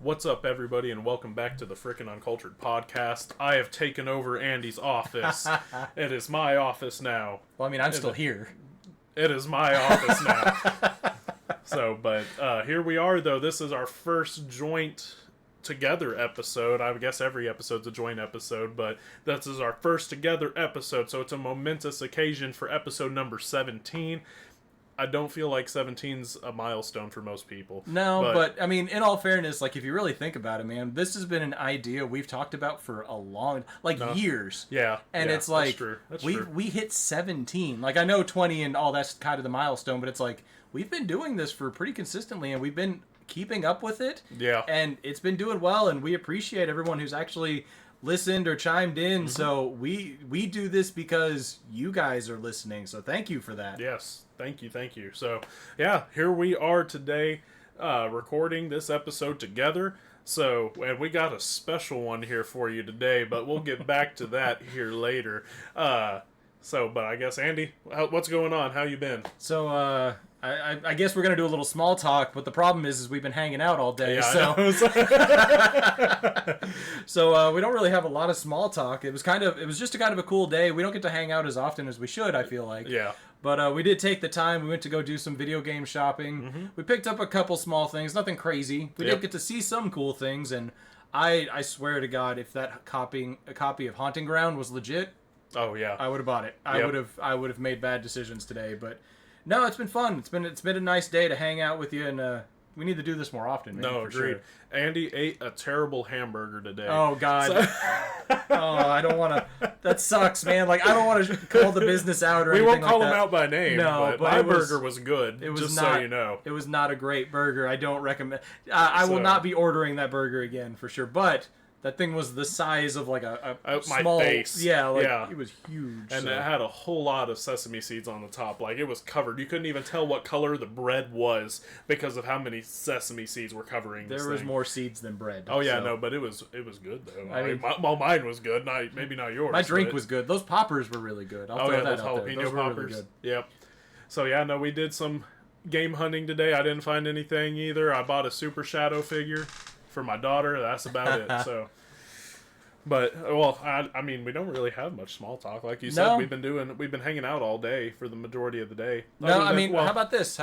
What's up, everybody, and welcome back to the Frickin' Uncultured Podcast. I have taken over Andy's office. It is my office now. Well, I mean, I'm still here. It is my office now. But here we are, though. This is our first joint together episode. I guess every episode's a joint episode, but this is our first together episode, so it's a momentous occasion for episode number 17. I don't feel like 17's a milestone for most people. No, but I mean, in all fairness, like, if you really think about it, man, this has been an idea we've talked about for a long, years. Yeah. And it's like, that's true. we hit 17. Like, I know 20 and all that's kind of the milestone, but it's like, we've been doing this for pretty consistently, and we've been keeping up with it. Yeah. And it's been doing well, and we appreciate everyone who's actually listened or chimed in. Mm-hmm. So we do this because you guys are listening, so thank you for that. Yes. Thank you. So, yeah, here we are today recording this episode together. So, and we got a special one here for you today, but we'll get back to that here later. But I guess, Andy, what's going on? How you been? So, I guess we're going to do a little small talk, but the problem is we've been hanging out all day, yeah, so we don't really have a lot of small talk. It was just a cool day. We don't get to hang out as often as we should, I feel like. Yeah. But we did take the time. We went to go do some video game shopping. Mm-hmm. We picked up a couple small things, nothing crazy. We did get to see some cool things, and I swear to God, if that a copy of Haunting Ground was legit, oh yeah, I would have bought it. I would have made bad decisions today, but no, it's been fun. It's been a nice day to hang out with you, and we need to do this more often. Man, no, agreed. Sure. Andy ate a terrible hamburger today. Oh God. I don't want to. That sucks, man. Like, I don't want to call the business out or anything like that. We won't call him out by name. No, but my burger was good. It was just not, so you know. It was not a great burger. I don't recommend. I will not be ordering that burger again for sure. But that thing was the size of like a small face. Yeah, it was huge. And it had a whole lot of sesame seeds on the top. Like, it was covered. You couldn't even tell what color the bread was because of how many sesame seeds were covering this There was thing. more seeds than bread. Oh yeah, no, but it was good though. Mine was good. Maybe not yours. My drink was good. Those poppers were really good. I'll throw that those out there. jalapeno Those poppers. were really good. Yep. So yeah, no, we did some game hunting today. I didn't find anything either. I bought a Super Shadow figure for my daughter. That's about it. So. But, well, I mean, we don't really have much small talk. Like you said, we've been hanging out all day for the majority of the day. No, I mean, how about this?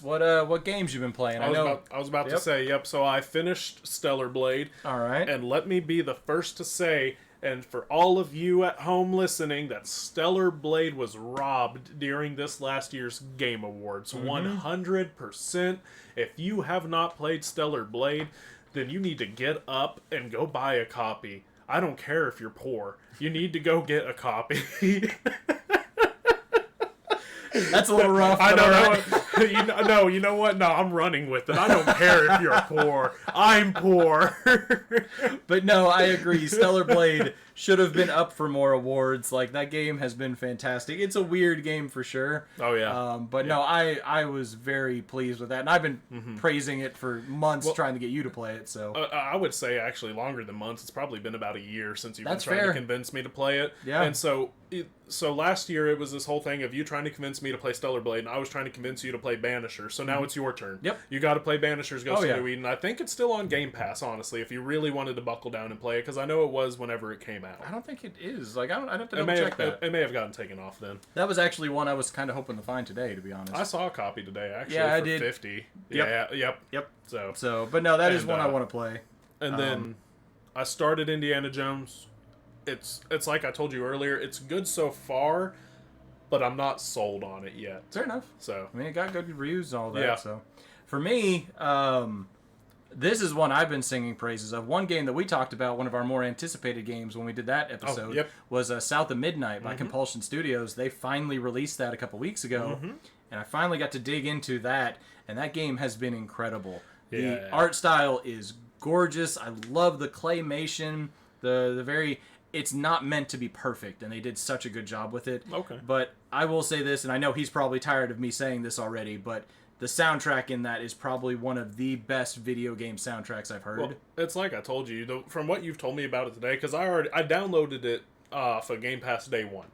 What games you been playing? I was about to say, so I finished Stellar Blade. All right. And let me be the first to say, and for all of you at home listening, that Stellar Blade was robbed during this last year's Game Awards. 100%. If you have not played Stellar Blade, then you need to get up and go buy a copy. I don't care if you're poor. You need to go get a copy. That's a little rough. I know. You know what? No, I'm running with it. I don't care if you're poor. I'm poor. But no, I agree. Stellar Blade should have been up for more awards. Like, that game has been fantastic. It's a weird game for sure. Oh yeah. No, I was very pleased with that, and I've been praising it for months, trying to get you to play it. So I would say actually longer than months. It's probably been about a year since you've That's been trying fair. to convince me to play it. Yeah. And so last year it was this whole thing of you trying to convince me to play Stellar Blade, and I was trying to convince you to play Banisher. So now it's your turn. Yep. You got to play Banisher's Ghost of yeah. New Eden. I think it's still on Game Pass, honestly, if you really wanted to buckle down and play it, because I know it was whenever it came out. I don't think it is. Like, I'd have to double check that. It may have gotten taken off then. That was actually one I was kind of hoping to find today, to be honest. I saw a copy today, actually, yeah, for I did. 50. Yep. Yeah, yep. So, but no, that is one I want to play. And then I started Indiana Jones. It's like I told you earlier, it's good so far, but I'm not sold on it yet. Fair enough. So, I mean, it got good reviews and all that. Yeah. So, for me, this is one I've been singing praises of. One game that we talked about, one of our more anticipated games when we did that episode, was South of Midnight by Compulsion Studios. They finally released that a couple weeks ago, and I finally got to dig into that, and that game has been incredible. The art style is gorgeous. I love the claymation, the very... It's not meant to be perfect, and they did such a good job with it. Okay. But I will say this, and I know he's probably tired of me saying this already, but the soundtrack in that is probably one of the best video game soundtracks I've heard. Well, it's like I told you, from what you've told me about it today, because I downloaded it for Game Pass day one.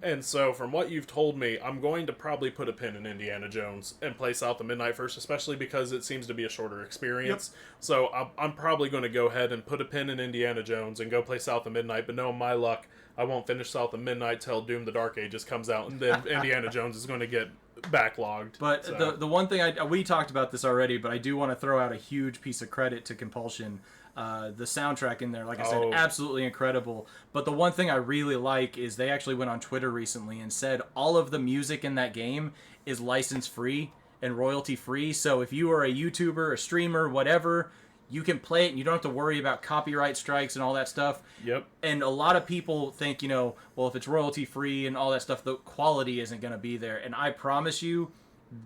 And so from what you've told me, I'm going to probably put a pin in Indiana Jones and play South of Midnight first, especially because it seems to be a shorter experience. So I'm probably going to go ahead and put a pin in Indiana Jones and go play South of Midnight, but knowing my luck, I won't finish South of Midnight till Doom the Dark Ages comes out, and then Indiana Jones is going to get backlogged. But so. the one thing, we talked about this already, but I do want to throw out a huge piece of credit to Compulsion. The soundtrack in there, like I said, absolutely incredible. But the one thing I really like is they actually went on Twitter recently and said all of the music in that game is license free and royalty free. So if you are a YouTuber, a streamer, whatever, you can play it and you don't have to worry about copyright strikes and all that stuff. Yep. And a lot of people think, well, if it's royalty free and all that stuff, the quality isn't going to be there. And I promise you,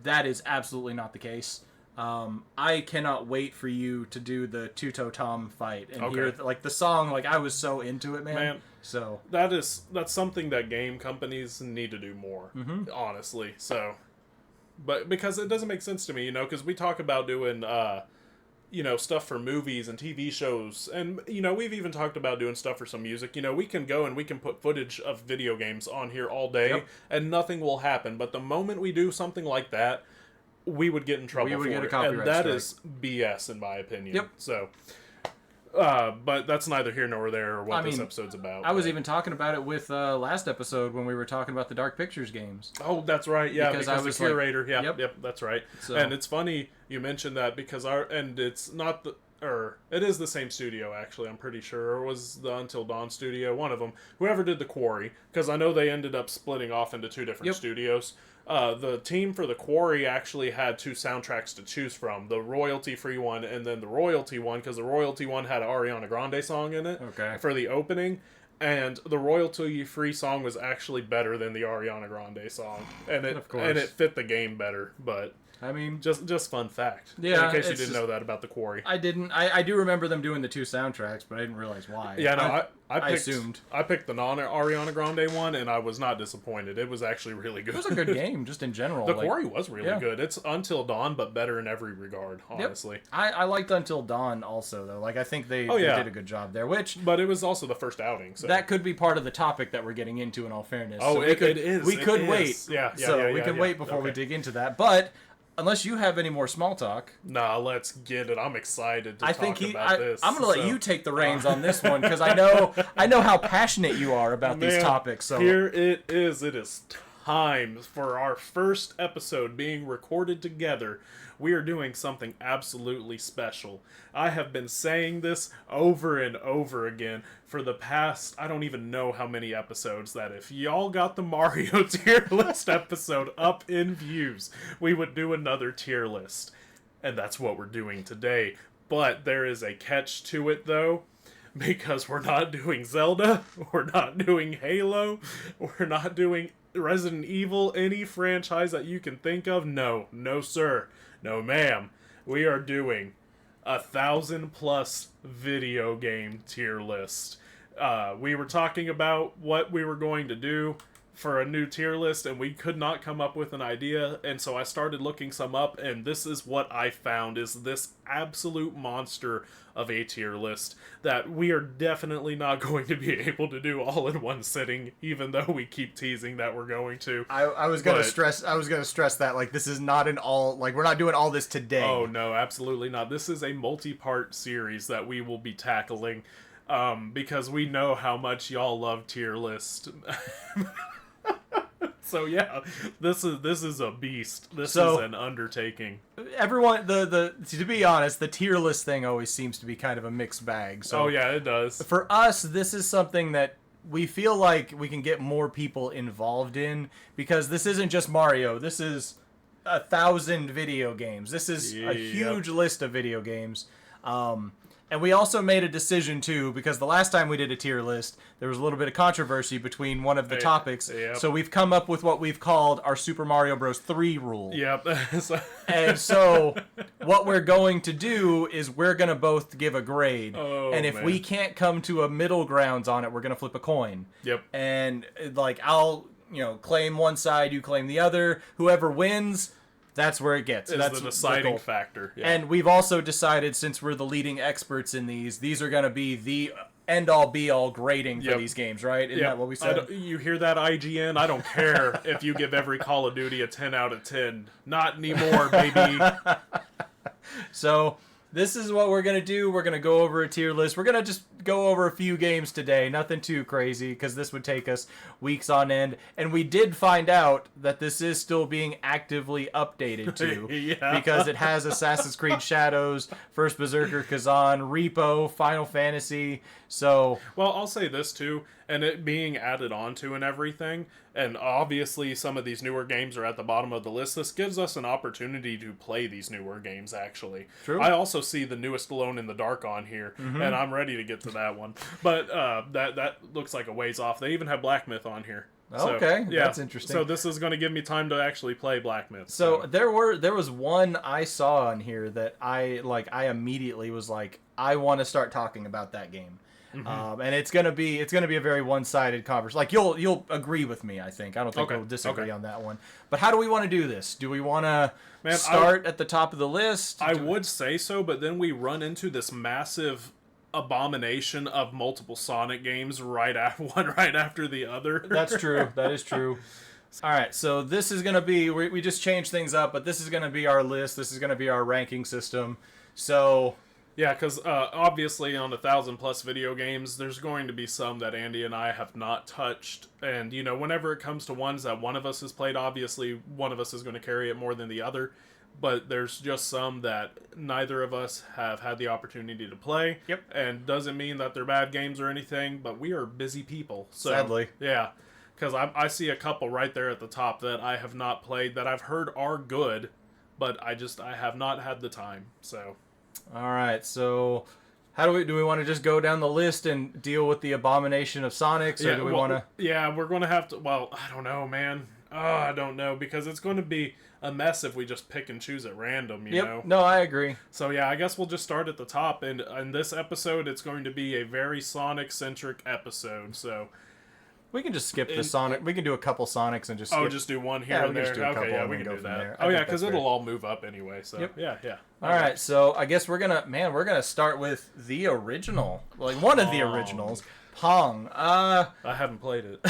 that is absolutely not the case. I cannot wait for you to do the Tuto Tom fight and hear the song. Like, I was so into it, man. So that's something that game companies need to do more, honestly. So, but because it doesn't make sense to me, because we talk about doing, stuff for movies and TV shows, and we've even talked about doing stuff for some music. We can go and we can put footage of video games on here all day, and nothing will happen. But the moment we do something like that, we would get in trouble for it, and that is BS in my opinion. Yep. So, but that's neither here nor there, or what this episode's about. I was even talking about it with last episode when we were talking about the Dark Pictures games. Oh, that's right. Yeah, because I was the curator. Yep, that's right. So, and it's funny you mentioned that because it's not it is the same studio, actually, I'm pretty sure. It was the Until Dawn studio, one of them. Whoever did The Quarry, because I know they ended up splitting off into two different studios. The team for The Quarry actually had two soundtracks to choose from. The royalty-free one and then the royalty one, because the royalty one had an Ariana Grande song in it for the opening. And the royalty-free song was actually better than the Ariana Grande song. And it fit the game better, but... just fun fact. Yeah, in case you didn't know that about The Quarry. I didn't. I do remember them doing the two soundtracks, but I didn't realize why. Yeah, no, I assumed. I picked the non-Ariana Grande one, and I was not disappointed. It was actually really good. It was a good game, just in general. The Quarry was really good. It's Until Dawn, but better in every regard, honestly. Yep. I liked Until Dawn also, though. Like, I think they did a good job there, But it was also the first outing, so... That could be part of the topic that we're getting into, in all fairness. Oh, so it is. We could wait. Yeah, we can wait before we dig into that, but... Unless you have any more small talk. Nah, let's get it. I'm excited to talk about this. I'm going to let you take the reins on this one, because I know how passionate you are about these topics. So here it is. It is time for our first episode being recorded together. We are doing something absolutely special. I have been saying this over and over again for the past, I don't even know how many episodes, that if y'all got the Mario tier list episode up in views, we would do another tier list. And that's what we're doing today. But there is a catch to it, though. Because we're not doing Zelda, we're not doing Halo, we're not doing Resident Evil, any franchise that you can think of. No sir, no ma'am. We are doing 1,000+ video game tier list. We were talking about what we were going to do for a new tier list, and we could not come up with an idea, and so I started looking some up, and this is what I found, is this absolute monster of a tier list that we are definitely not going to be able to do all in one sitting, even though we keep teasing that we're going to. I was going to stress that, like, this is not an all, like, we're not doing all this today. Oh, no, absolutely not. This is a multi-part series that we will be tackling, because we know how much y'all love tier list. So yeah, this is a beast. This is an undertaking. Everyone, to be honest, the tier list thing always seems to be kind of a mixed bag. So yeah, it does. For us, this is something that we feel like we can get more people involved in, because this isn't just Mario. This is 1,000 video games. This is a huge list of video games. And we also made a decision, too, because the last time we did a tier list, there was a little bit of controversy between one of the topics. Yep. So we've come up with what we've called our Super Mario Bros. 3 rule. Yep. And so what we're going to do is we're going to both give a grade. And if we can't come to a middle grounds on it, we're going to flip a coin. Yep. And, like, I'll, claim one side, you claim the other. Whoever wins... That's where it gets. That's the deciding factor. Yeah. And we've also decided, since we're the leading experts in these are going to be the end-all be-all grading for these games, right? Isn't that what we said? You hear that, IGN? I don't care if you give every Call of Duty a 10 out of 10. Not anymore, baby. So this is what we're going to do. We're going to go over a tier list. We're going to just go over a few games today. Nothing too crazy, because this would take us weeks on end. And we did find out that this is still being actively updated too. Because it has Assassin's Creed Shadows, First Berserker Kazan, Repo, Final Fantasy. So, well, I'll say this too, and it being added onto and everything, and obviously some of these newer games are at the bottom of the list. This gives us an opportunity to play these newer games, actually. True. I also see the newest Alone in the Dark on here, and I'm ready to get to that one. But that looks like a ways off. They even have Black Myth on here. So, okay, that's interesting. So this is going to give me time to actually play Black Myth. So there was one I saw on here that I immediately was like, I want to start talking about that game. And it's gonna be a very one-sided conversation. Like you'll agree with me, I think. I don't think we'll disagree on that one. But how do we want to do this? Do we want to start at the top of the list? I would say so, but then we run into this massive abomination of multiple Sonic games one right after the other. That's true. That is true. All right, so this is gonna be we just changed things up, but this is gonna be our list. This is gonna be our ranking system. So. Yeah, because obviously on 1,000+ video games, there's going to be some that Andy and I have not touched. And, whenever it comes to ones that one of us has played, obviously one of us is going to carry it more than the other. But there's just some that neither of us have had the opportunity to play. Yep. And doesn't mean that they're bad games or anything, but we are busy people. So, sadly. Yeah. Because I see a couple right there at the top that I have not played, that I've heard are good, but I have not had the time, so... All right, so how do we want to just go down the list and deal with the abomination of Sonics, or do we want to? Yeah, we're going to have to. Well, I don't know, man. I don't know, because it's going to be a mess if we just pick and choose at random. You know. No, I agree. So yeah, I guess we'll just start at the top, and in this episode, it's going to be a very Sonic-centric episode. So. We can just skip the Sonic. We can do a couple Sonics and just skip. just do one here and there. Okay, we can do that. Oh yeah, because it'll all move up anyway. So yeah. All right, so I guess we're gonna start with the original, like one of the originals, Pong. I haven't played it.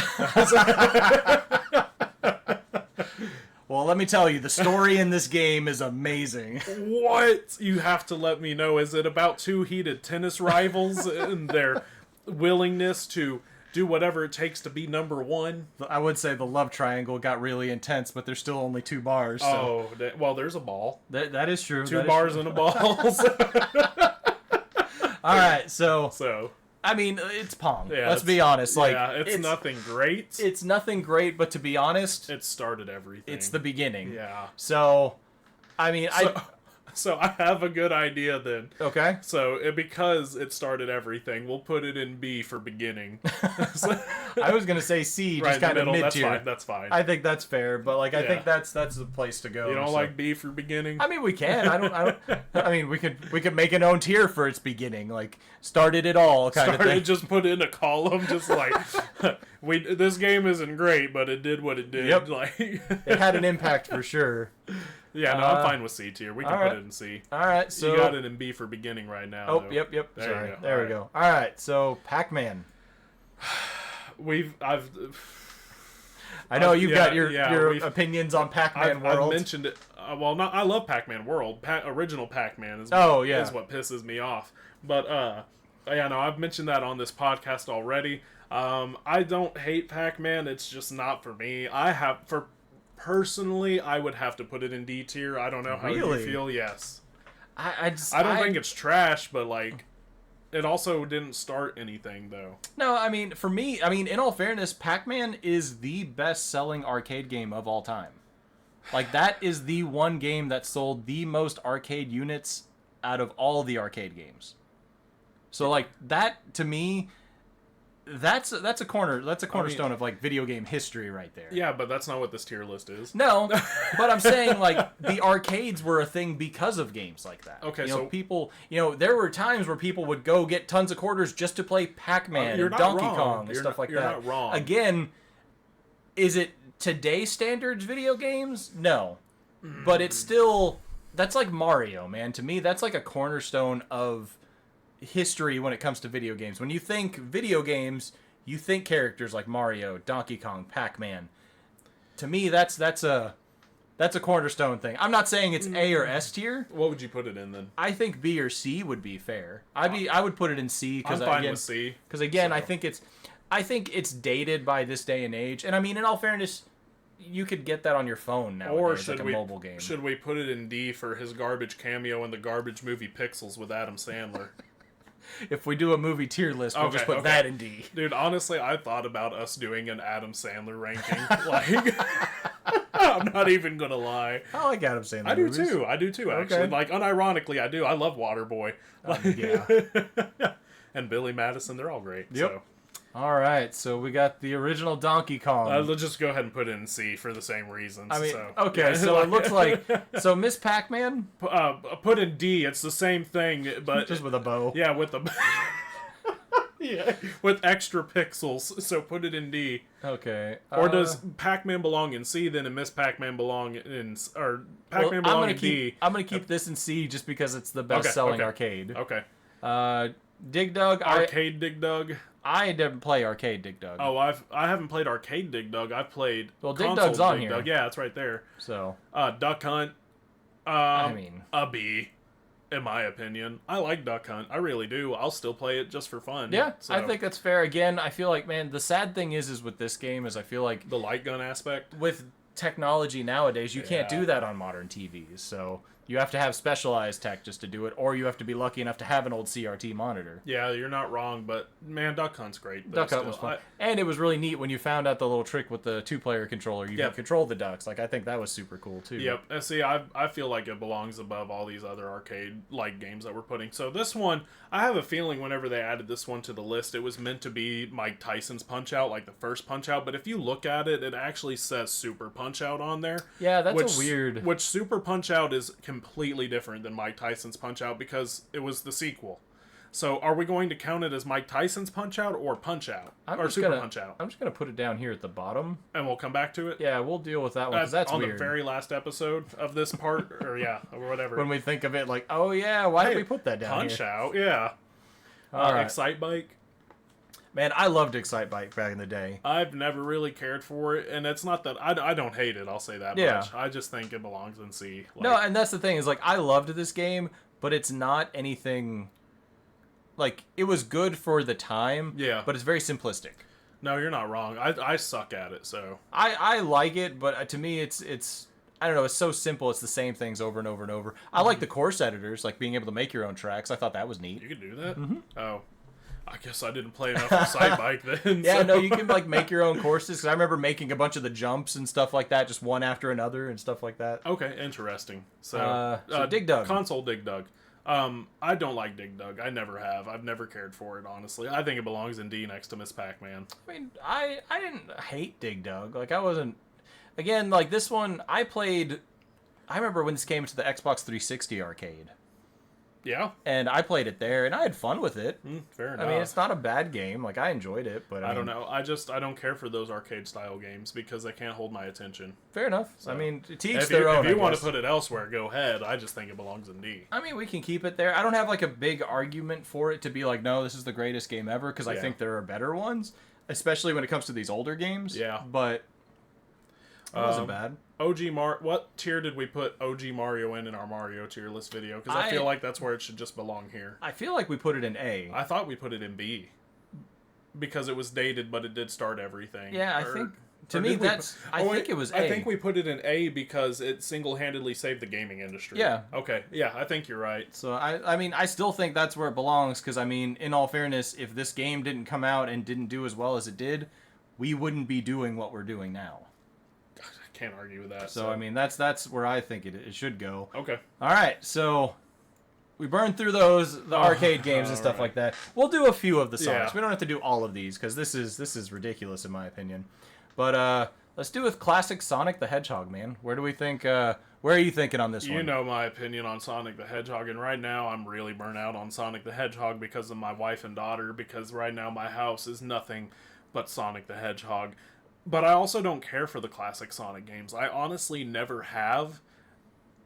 Well, let me tell you, the story in this game is amazing. What? You have to let me know. Is it about two heated tennis rivals and their willingness to do whatever it takes to be number one? I would say the love triangle got really intense, but there's still only 2 bars. So. Oh, well, there's a ball. That is true. 2 bars and a ball. All right, so I mean, it's Pong. Yeah, let's be honest. Like, it's nothing great. It's nothing great, but to be honest, it started everything. It's the beginning. Yeah. So, I mean, So I have a good idea then. Okay. So because it started everything, we'll put it in B for beginning. I was gonna say C, just kind of mid tier. That's fine. I think that's fair, but I think that's the place to go. You don't like B for beginning? I mean, we can. I don't. I mean, we could make an own tier for its beginning, like started it all kind of thing. Just put in a column, just like this game isn't great, but it did what it did. Yep. Like it had an impact for sure. Yeah, no, I'm fine with C tier. We can put it in C. All right, so you got it in B for beginning right now. Oh, though. yep. There we go. All right, so Pac-Man. I know you've got your opinions on Pac-Man World. I've mentioned it. I love Pac-Man World. Original Pac-Man is what pisses me off. But I've mentioned that on this podcast already. I don't hate Pac-Man. It's just not for me. Personally, I would have to put it in D tier. I don't know how you feel. Yes. I don't think it's trash, but like, it also didn't start anything though. No, I mean, for me, in all fairness, Pac-Man is the best-selling arcade game of all time. Like, that is the one game that sold the most arcade units out of all the arcade games. So like that to me. That's a cornerstone of like video game history right there. Yeah, but that's not what this tier list is. No, but I'm saying like the arcades were a thing because of games like that. Okay, so people, there were times where people would go get tons of quarters just to play Pac-Man and Donkey Kong and stuff like that. You're not wrong. Again, is it today's standards video games? No, but it's still that's like Mario, man. To me, that's like a cornerstone of history when it comes to video games. When you think video games, you think characters like Mario, Donkey Kong, Pac-Man. To me, that's a cornerstone thing. I'm not saying it's A or S tier. What would you put it in then? I think B or C would be fair. I would put it in C because I'm fine with C. Because again, so. I think it's dated by this day and age. And I mean, in all fairness, you could get that on your phone now. Or should like a mobile game. Should we put it in D for his garbage cameo in the garbage movie Pixels with Adam Sandler? If we do a movie tier list, we'll just put that in D. Dude, honestly, I thought about us doing an Adam Sandler ranking. Like, I'm not even gonna lie. I like Adam Sandler. I do too. Actually, okay. Like, unironically, I do. I love Waterboy. Yeah. And Billy Madison, they're all great. Yep. So. All right, so we got the original Donkey Kong. Let's just go ahead and put it in C for the same reasons. I mean, so. Okay, so it looks like Miss Pac-Man. Put in D. It's the same thing, but just with a bow. Yeah, with a yeah, with extra pixels. So put it in D. Okay. Or does Pac-Man belong in C then, and Miss Pac-Man belong in Pac-Man belong in D? I'm gonna keep this in C just because it's the best-selling arcade. Okay. Dig Dug. Arcade Dig Dug. I didn't play Arcade Dig Dug. Oh, I haven't played Arcade Dig Dug. I've played Dig Dug's on here. Dug. Yeah, it's right there. So Duck Hunt. I mean, a B, in my opinion. I like Duck Hunt. I really do. I'll still play it just for fun. Yeah, so. I think that's fair. Again, I feel like, man, the sad thing is with this game is I feel like the light gun aspect with technology nowadays, you can't do that on modern TVs. So you have to have specialized tech just to do it, or you have to be lucky enough to have an old CRT monitor. Yeah, you're not wrong, but man, Duck Hunt's great. Duck Hunt was fun. And it was really neat when you found out the little trick with the 2-player controller. You could control the ducks. Like, I think that was super cool, too. Yep. And see, I feel like it belongs above all these other arcade-like games that we're putting. So this one, I have a feeling whenever they added this one to the list, it was meant to be Mike Tyson's Punch-Out, like the first Punch-Out. But if you look at it, it actually says Super Punch-Out on there. Yeah, that's a weird... Which Super Punch-Out is completely different than Mike Tyson's Punch-Out because it was the sequel. So are we going to count it as Mike Tyson's Punch-Out or Punch-Out? Or Super Punch-Out? I'm just going to put it down here at the bottom. And we'll come back to it? Yeah, we'll deal with that one because that's on weird. The very last episode of this part, or whatever. When we think of it like, oh yeah, why did we put that down Punch-Out, yeah. All right. Excite Bike. Man, I loved Excite Bike back in the day. I've never really cared for it, and it's not that I don't hate it. I'll say that much. I just think it belongs in C. Like, no, and that's the thing is like I loved this game, but it's not anything. Like it was good for the time. Yeah. But it's very simplistic. No, you're not wrong. I suck at it, so I like it, but to me it's I don't know. It's so simple. It's the same things over and over and over. I like the course editors, like being able to make your own tracks. I thought that was neat. You could do that. Mm-hmm. Oh. I guess I didn't play enough Excite Bike then. Yeah, no, you can like make your own courses. Cause I remember making a bunch of the jumps and stuff like that, just one after another and stuff like that. Okay, interesting. So Dig Dug. Console Dig Dug. I don't like Dig Dug. I never have. I've never cared for it, honestly. I think it belongs in D next to Miss Pac-Man. I mean, I didn't hate Dig Dug. Like, I wasn't... Again, like, this one, I remember when this came to the Xbox 360 arcade. Yeah. And I played it there, and I had fun with it. Fair enough. I mean, it's not a bad game. Like, I enjoyed it, but... I don't know. I don't care for those arcade-style games because they can't hold my attention. Fair enough. So, I mean, to each their own, If you want to put it elsewhere, go ahead. I just think it belongs in D. I mean, we can keep it there. I don't have, like, a big argument for it to be like, no, this is the greatest game ever, because I think there are better ones, especially when it comes to these older games. Yeah. But it wasn't bad. What tier did we put OG Mario in our Mario tier list video? Because I feel like that's where it should just belong here. I feel like we put it in A. I thought we put it in B. Because it was dated, but it did start everything. Yeah, I think... To me, I think it was A. I think we put it in A because it single-handedly saved the gaming industry. Yeah. Okay. Yeah, I think you're right. So, I mean, I still think that's where it belongs because, I mean, in all fairness, if this game didn't come out and didn't do as well as it did, we wouldn't be doing what we're doing now. I can't argue with that. So, I mean, that's where I think it should go. Okay. All right, so... We burned through the arcade games and stuff like that. We'll do a few of the songs. Yeah. We don't have to do all of these because this is ridiculous in my opinion. But let's do with classic Sonic the Hedgehog, man. Where do we think? Where are you thinking on this one? You know my opinion on Sonic the Hedgehog, and right now I'm really burnt out on Sonic the Hedgehog because of my wife and daughter. Because right now my house is nothing but Sonic the Hedgehog. But I also don't care for the classic Sonic games. I honestly never have.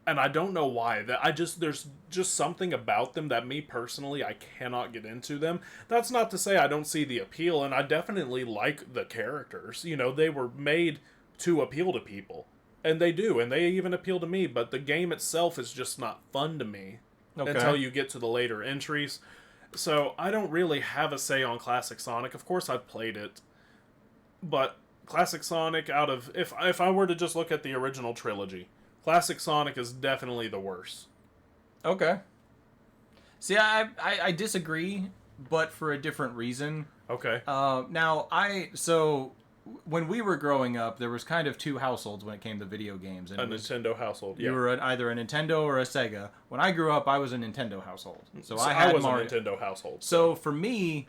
And I don't know why. There's just something about them that me personally, I cannot get into them. That's not to say I don't see the appeal, and I definitely like the characters. You know, they were made to appeal to people. And they do, and they even appeal to me, but the game itself is just not fun to me until you get to the later entries. So I don't really have a say on Classic Sonic. Of course I've played it, but Classic Sonic, out of if I were to just look at the original trilogy, Classic Sonic is definitely the worst. Okay. See, I disagree, but for a different reason. Okay. So when we were growing up, there was kind of two households when it came to video games. And Nintendo household. You were either a Nintendo or a Sega. When I grew up, I was a Nintendo household. So I was a Nintendo household. So for me,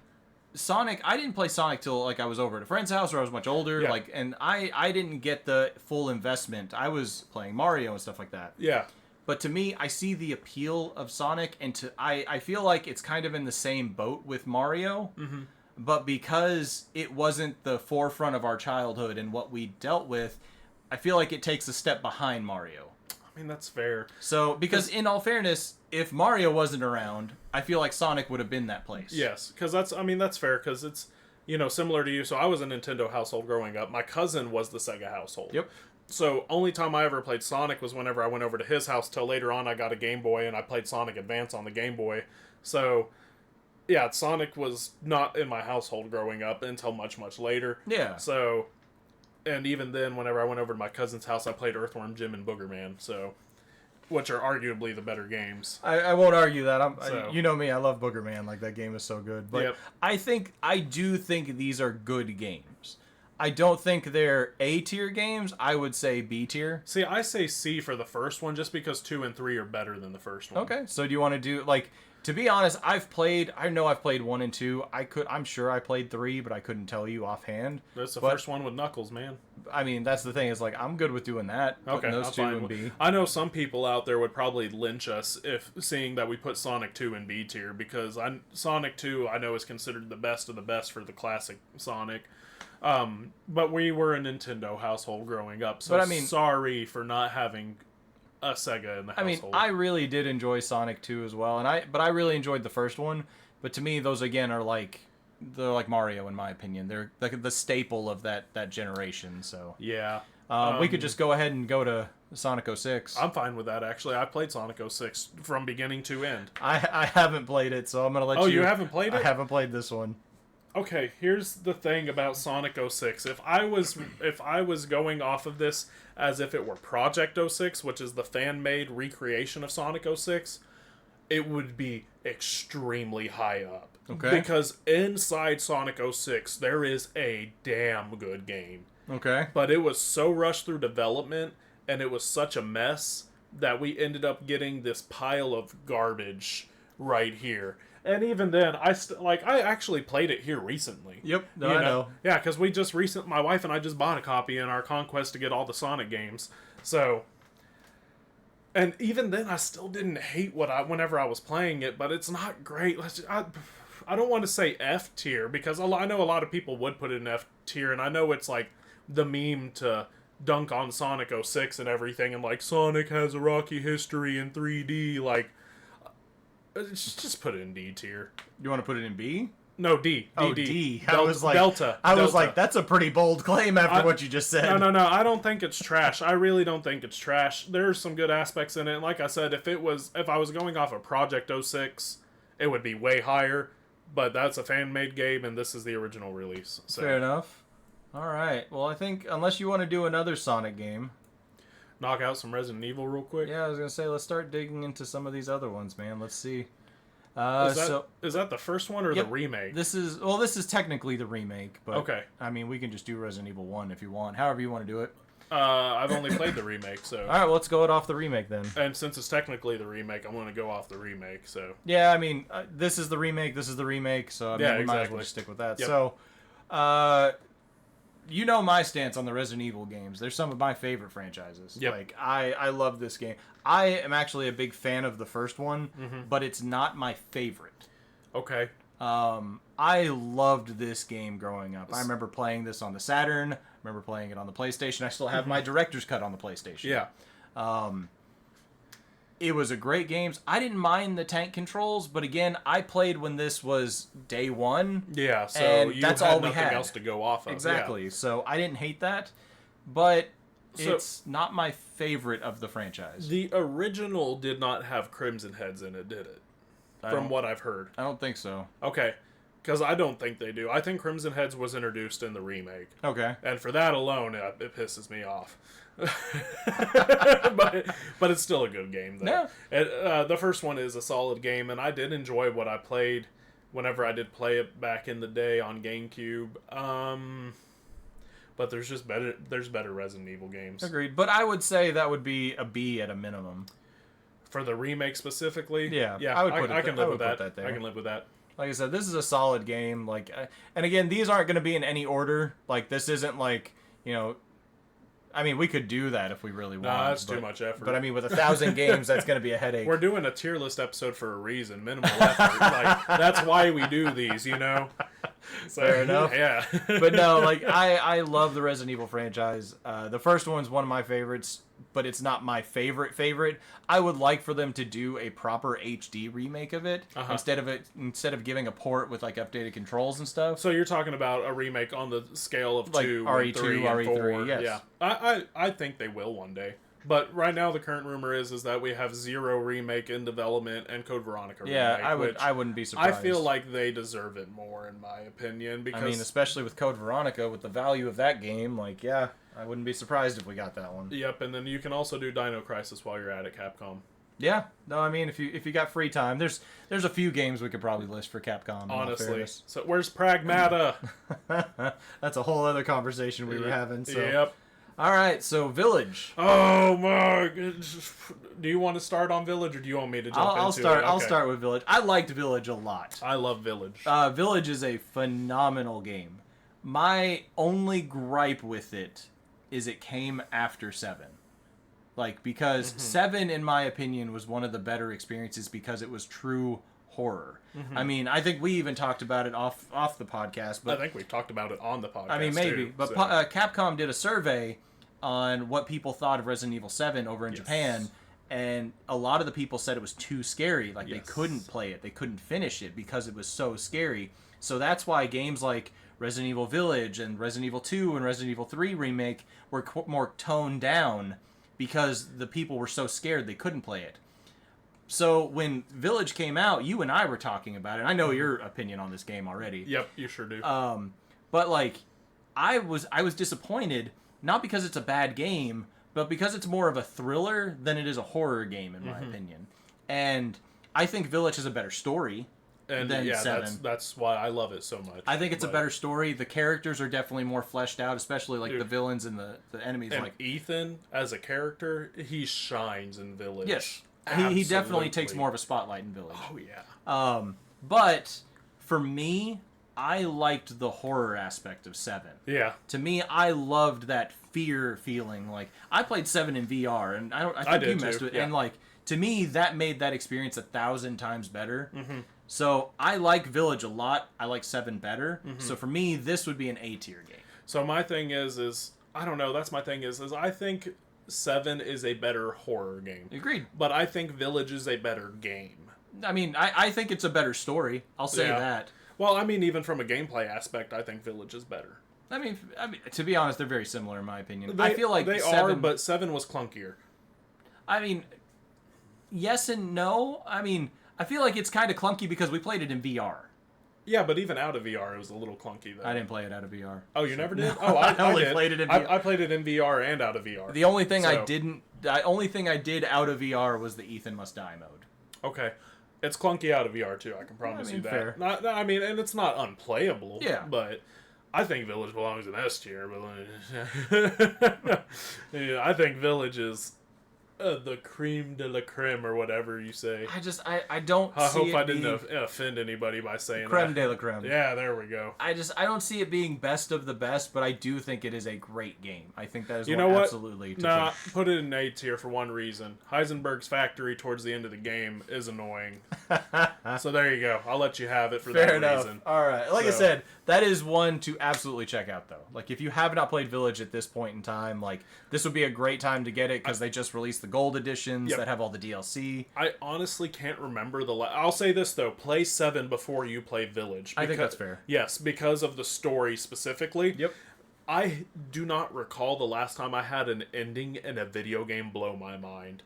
Sonic, I didn't play Sonic till like I was over at a friend's house or I was much older. Yeah. And I didn't get the full investment. I was playing Mario and stuff like that. Yeah. But to me, I see the appeal of Sonic, and I feel like it's kind of in the same boat with Mario. Mm-hmm. But because it wasn't the forefront of our childhood and what we dealt with, I feel like it takes a step behind Mario. I mean, that's fair. So, because in all fairness, if Mario wasn't around, I feel like Sonic would have been that place. Yes, because that's fair, because it's, similar to you. So I was a Nintendo household growing up. My cousin was the Sega household. Yep. So only time I ever played Sonic was whenever I went over to his house, till later on I got a Game Boy and I played Sonic Advance on the Game Boy. So yeah, Sonic was not in my household growing up until much, much later. Yeah. So, and even then, whenever I went over to my cousin's house, I played Earthworm Jim and Booger Man, so, which are arguably the better games. I won't argue that. You know me, I love Booger Man. Like, that game is so good. But yep. I do think these are good games. I don't think they're A-tier games. I would say B-tier. See, I say C for the first one, just because 2 and 3 are better than the first one. Okay, so do you want to do, like... To be honest, I know I've played 1 and 2. I'm sure I played 3, but I couldn't tell you offhand. That's the first one with Knuckles, man. I mean, that's the thing, is like, I'm good with doing that. Okay, those two in B. I know some people out there would probably lynch us if seeing that we put Sonic 2 in B tier, because Sonic 2 I know is considered the best of the best for the classic Sonic. But we were a Nintendo household growing up, so sorry for not having a Sega in the household. I really did enjoy Sonic 2 as well, but I really enjoyed the first one. But to me, those again are they're like Mario in my opinion. They're like the staple of that generation. So yeah, we could just go ahead and go to Sonic 06. I'm fine with that, actually. I played Sonic 06 from beginning to end. I haven't played it, so I'm gonna let you. Oh, you haven't played it? I haven't played this one. Okay, here's the thing about Sonic 06. If I was going off of this as if it were Project 06, which is the fan-made recreation of Sonic 06, it would be extremely high up. Okay. Because inside Sonic 06, there is a damn good game. Okay. But it was so rushed through development, and it was such a mess, that we ended up getting this pile of garbage right here. And even then, I actually played it here recently. Yep, I know. Yeah, because my wife and I just bought a copy in our conquest to get all the Sonic games. So, and even then, I still didn't hate whenever I was playing it, but it's not great. I don't want to say F tier, because I know a lot of people would put it in F tier, and I know it's like the meme to dunk on Sonic 06 and everything, and like, Sonic has a rocky history in 3D, like... Just put it in D tier. You want to put it in B? No, D. D. I was like, Delta. I was like, that's a pretty bold claim after what you just said. No. I don't think it's trash. I really don't think it's trash. There's some good aspects in it. And like I said, if I was going off of Project 06, it would be way higher. But that's a fan-made game, and this is the original release. So. Fair enough. All right. Well, I think unless you want to do another Sonic game. Knock out some Resident Evil real quick? Yeah, I was going to say, let's start digging into some of these other ones, man. Let's see. Is that the first one or the remake? This is technically the remake, but okay. I mean, we can just do Resident Evil 1 if you want. However you want to do it. I've only played the remake, so... Alright, well, let's go off the remake then. And since it's technically the remake, I'm going to go off the remake, so... Yeah, I mean, this is the remake, so we might as well just stick with that. Yep. So, you know my stance on the Resident Evil games. They're some of my favorite franchises. Yep. Like, I love this game. I am actually a big fan of the first one, but it's not my favorite. Okay. I loved this game growing up. I remember playing this on the Saturn. I remember playing it on the PlayStation. I still have my director's cut on the PlayStation. Yeah. It was a great game. I didn't mind the tank controls, but again, I played when this was day one. Yeah, so and you that's had all we nothing had. else to go off of. Exactly. Yeah. So I didn't hate that, but it's not my favorite of the franchise. The original did not have Crimson Heads in it, did it? From what I've heard. I don't think so. Okay. Because I don't think they do. I think Crimson Heads was introduced in the remake. Okay. And for that alone, it pisses me off. but it's still a good game, though. Yeah. The first one is a solid game, and I did enjoy what I played whenever I did play it back in the day on GameCube. But there's better Resident Evil games. Agreed. But I would say that would be a B at a minimum. For the remake specifically? Yeah. I can live with that. I can live with that. Like I said, this is a solid game. Like, and again, these aren't going to be in any order. Like, this isn't like, I mean, we could do that if we really want. No, that's too much effort. But I mean, with 1,000 games, that's going to be a headache. We're doing a tier list episode for a reason. Minimal effort. Like, that's why we do these, So, fair enough. Yeah. But no, like, I love the Resident Evil franchise. The first one's one of my favorites, but it's not my favorite. I would like for them to do a proper HD remake of it instead of giving a port with like updated controls and stuff. So you're talking about a remake on the scale of like 2, RE2, 3, and 4. RE3, yes. Yeah. I think they will one day. But right now the current rumor is that we have 0 remake in development and Code Veronica remake. I wouldn't be surprised. I feel like they deserve it more, in my opinion, because I mean, especially with Code Veronica, with the value of that game, like, yeah, I wouldn't be surprised if we got that one. Yep, and then you can also do Dino Crisis while you're at it, Capcom. Yeah, no, I mean, if you got free time, there's a few games we could probably list for Capcom. Honestly, so where's Pragmata? That's a whole other conversation we were having. So. Yep. All right, so Village. Oh my! Do you want to start on Village, or do you want me to jump into it? I'll start with Village. I liked Village a lot. I love Village. Village is a phenomenal game. My only gripe with it is it came after 7. Like, because 7, in my opinion, was one of the better experiences because it was true horror. I mean, I think we even talked about it off the podcast. But I think we talked about it on the podcast. I mean, maybe. Too, but so. Capcom did a survey on what people thought of Resident Evil 7 over in Japan, and a lot of the people said it was too scary. Like, they couldn't play it. They couldn't finish it because it was so scary. So that's why games like Resident Evil Village and Resident Evil 2 and Resident Evil 3 Remake were more toned down because the people were so scared they couldn't play it. So when Village came out, you and I were talking about it. I know your opinion on this game already. Yep, you sure do. But like, I was disappointed, not because it's a bad game, but because it's more of a thriller than it is a horror game, in my opinion. And I think Village has a better story than 7. That's why I love it so much. I think it's a better story. The characters are definitely more fleshed out, especially like the villains and the enemies. And like Ethan, as a character, he shines in Village. Yes. He definitely takes more of a spotlight in Village. Oh, yeah. But for me, I liked the horror aspect of 7. Yeah. To me, I loved that fear feeling. Like, I played 7 in VR, and I think you messed with it. Yeah. And, like, to me, that made that experience 1,000 times better. So, I like Village a lot. I like 7 better. So, for me, this would be an A tier game. So, my thing is I don't know, that's my thing is I think 7 is a better horror game. Agreed. But I think Village is a better game. I mean, I think it's a better story. I'll say that. Well, I mean, even from a gameplay aspect, I think Village is better. I mean, to be honest, they're very similar in my opinion. I feel like they 7, are, but 7 was clunkier. I mean, yes and no. I mean, I feel like it's kind of clunky because we played it in VR. Yeah, but even out of VR, it was a little clunky, though. I didn't play it out of VR. Oh, you never did? Oh, I only did. played it in VR. I played it in VR and out of VR. The only thing I did out of VR was the Ethan Must Die mode. Okay. It's clunky out of VR, too. I can promise you that. Fair. I mean, and it's not unplayable. Yeah. But I think Village belongs in S tier. But yeah, I think Village is the creme de la creme, or whatever you say. I don't see it. I hope I didn't offend anybody by saying creme that. de la creme. Yeah, there we go. I don't see it being best of the best, but I do think it is a great game. I think that is absolutely. Put it in A tier for one reason. Heisenberg's factory towards the end of the game is annoying. So there you go. I'll let you have it for Fair that enough. reason. All right. Like I said, that is one to absolutely check out, though. Like, if you have not played Village at this point in time, like, this would be a great time to get it because they just released the gold editions that have all the DLC. I honestly can't remember I'll say this though: play 7 before you play Village. I think that's fair. Yes, because of the story specifically. Yep. I do not recall the last time I had an ending in a video game blow my mind.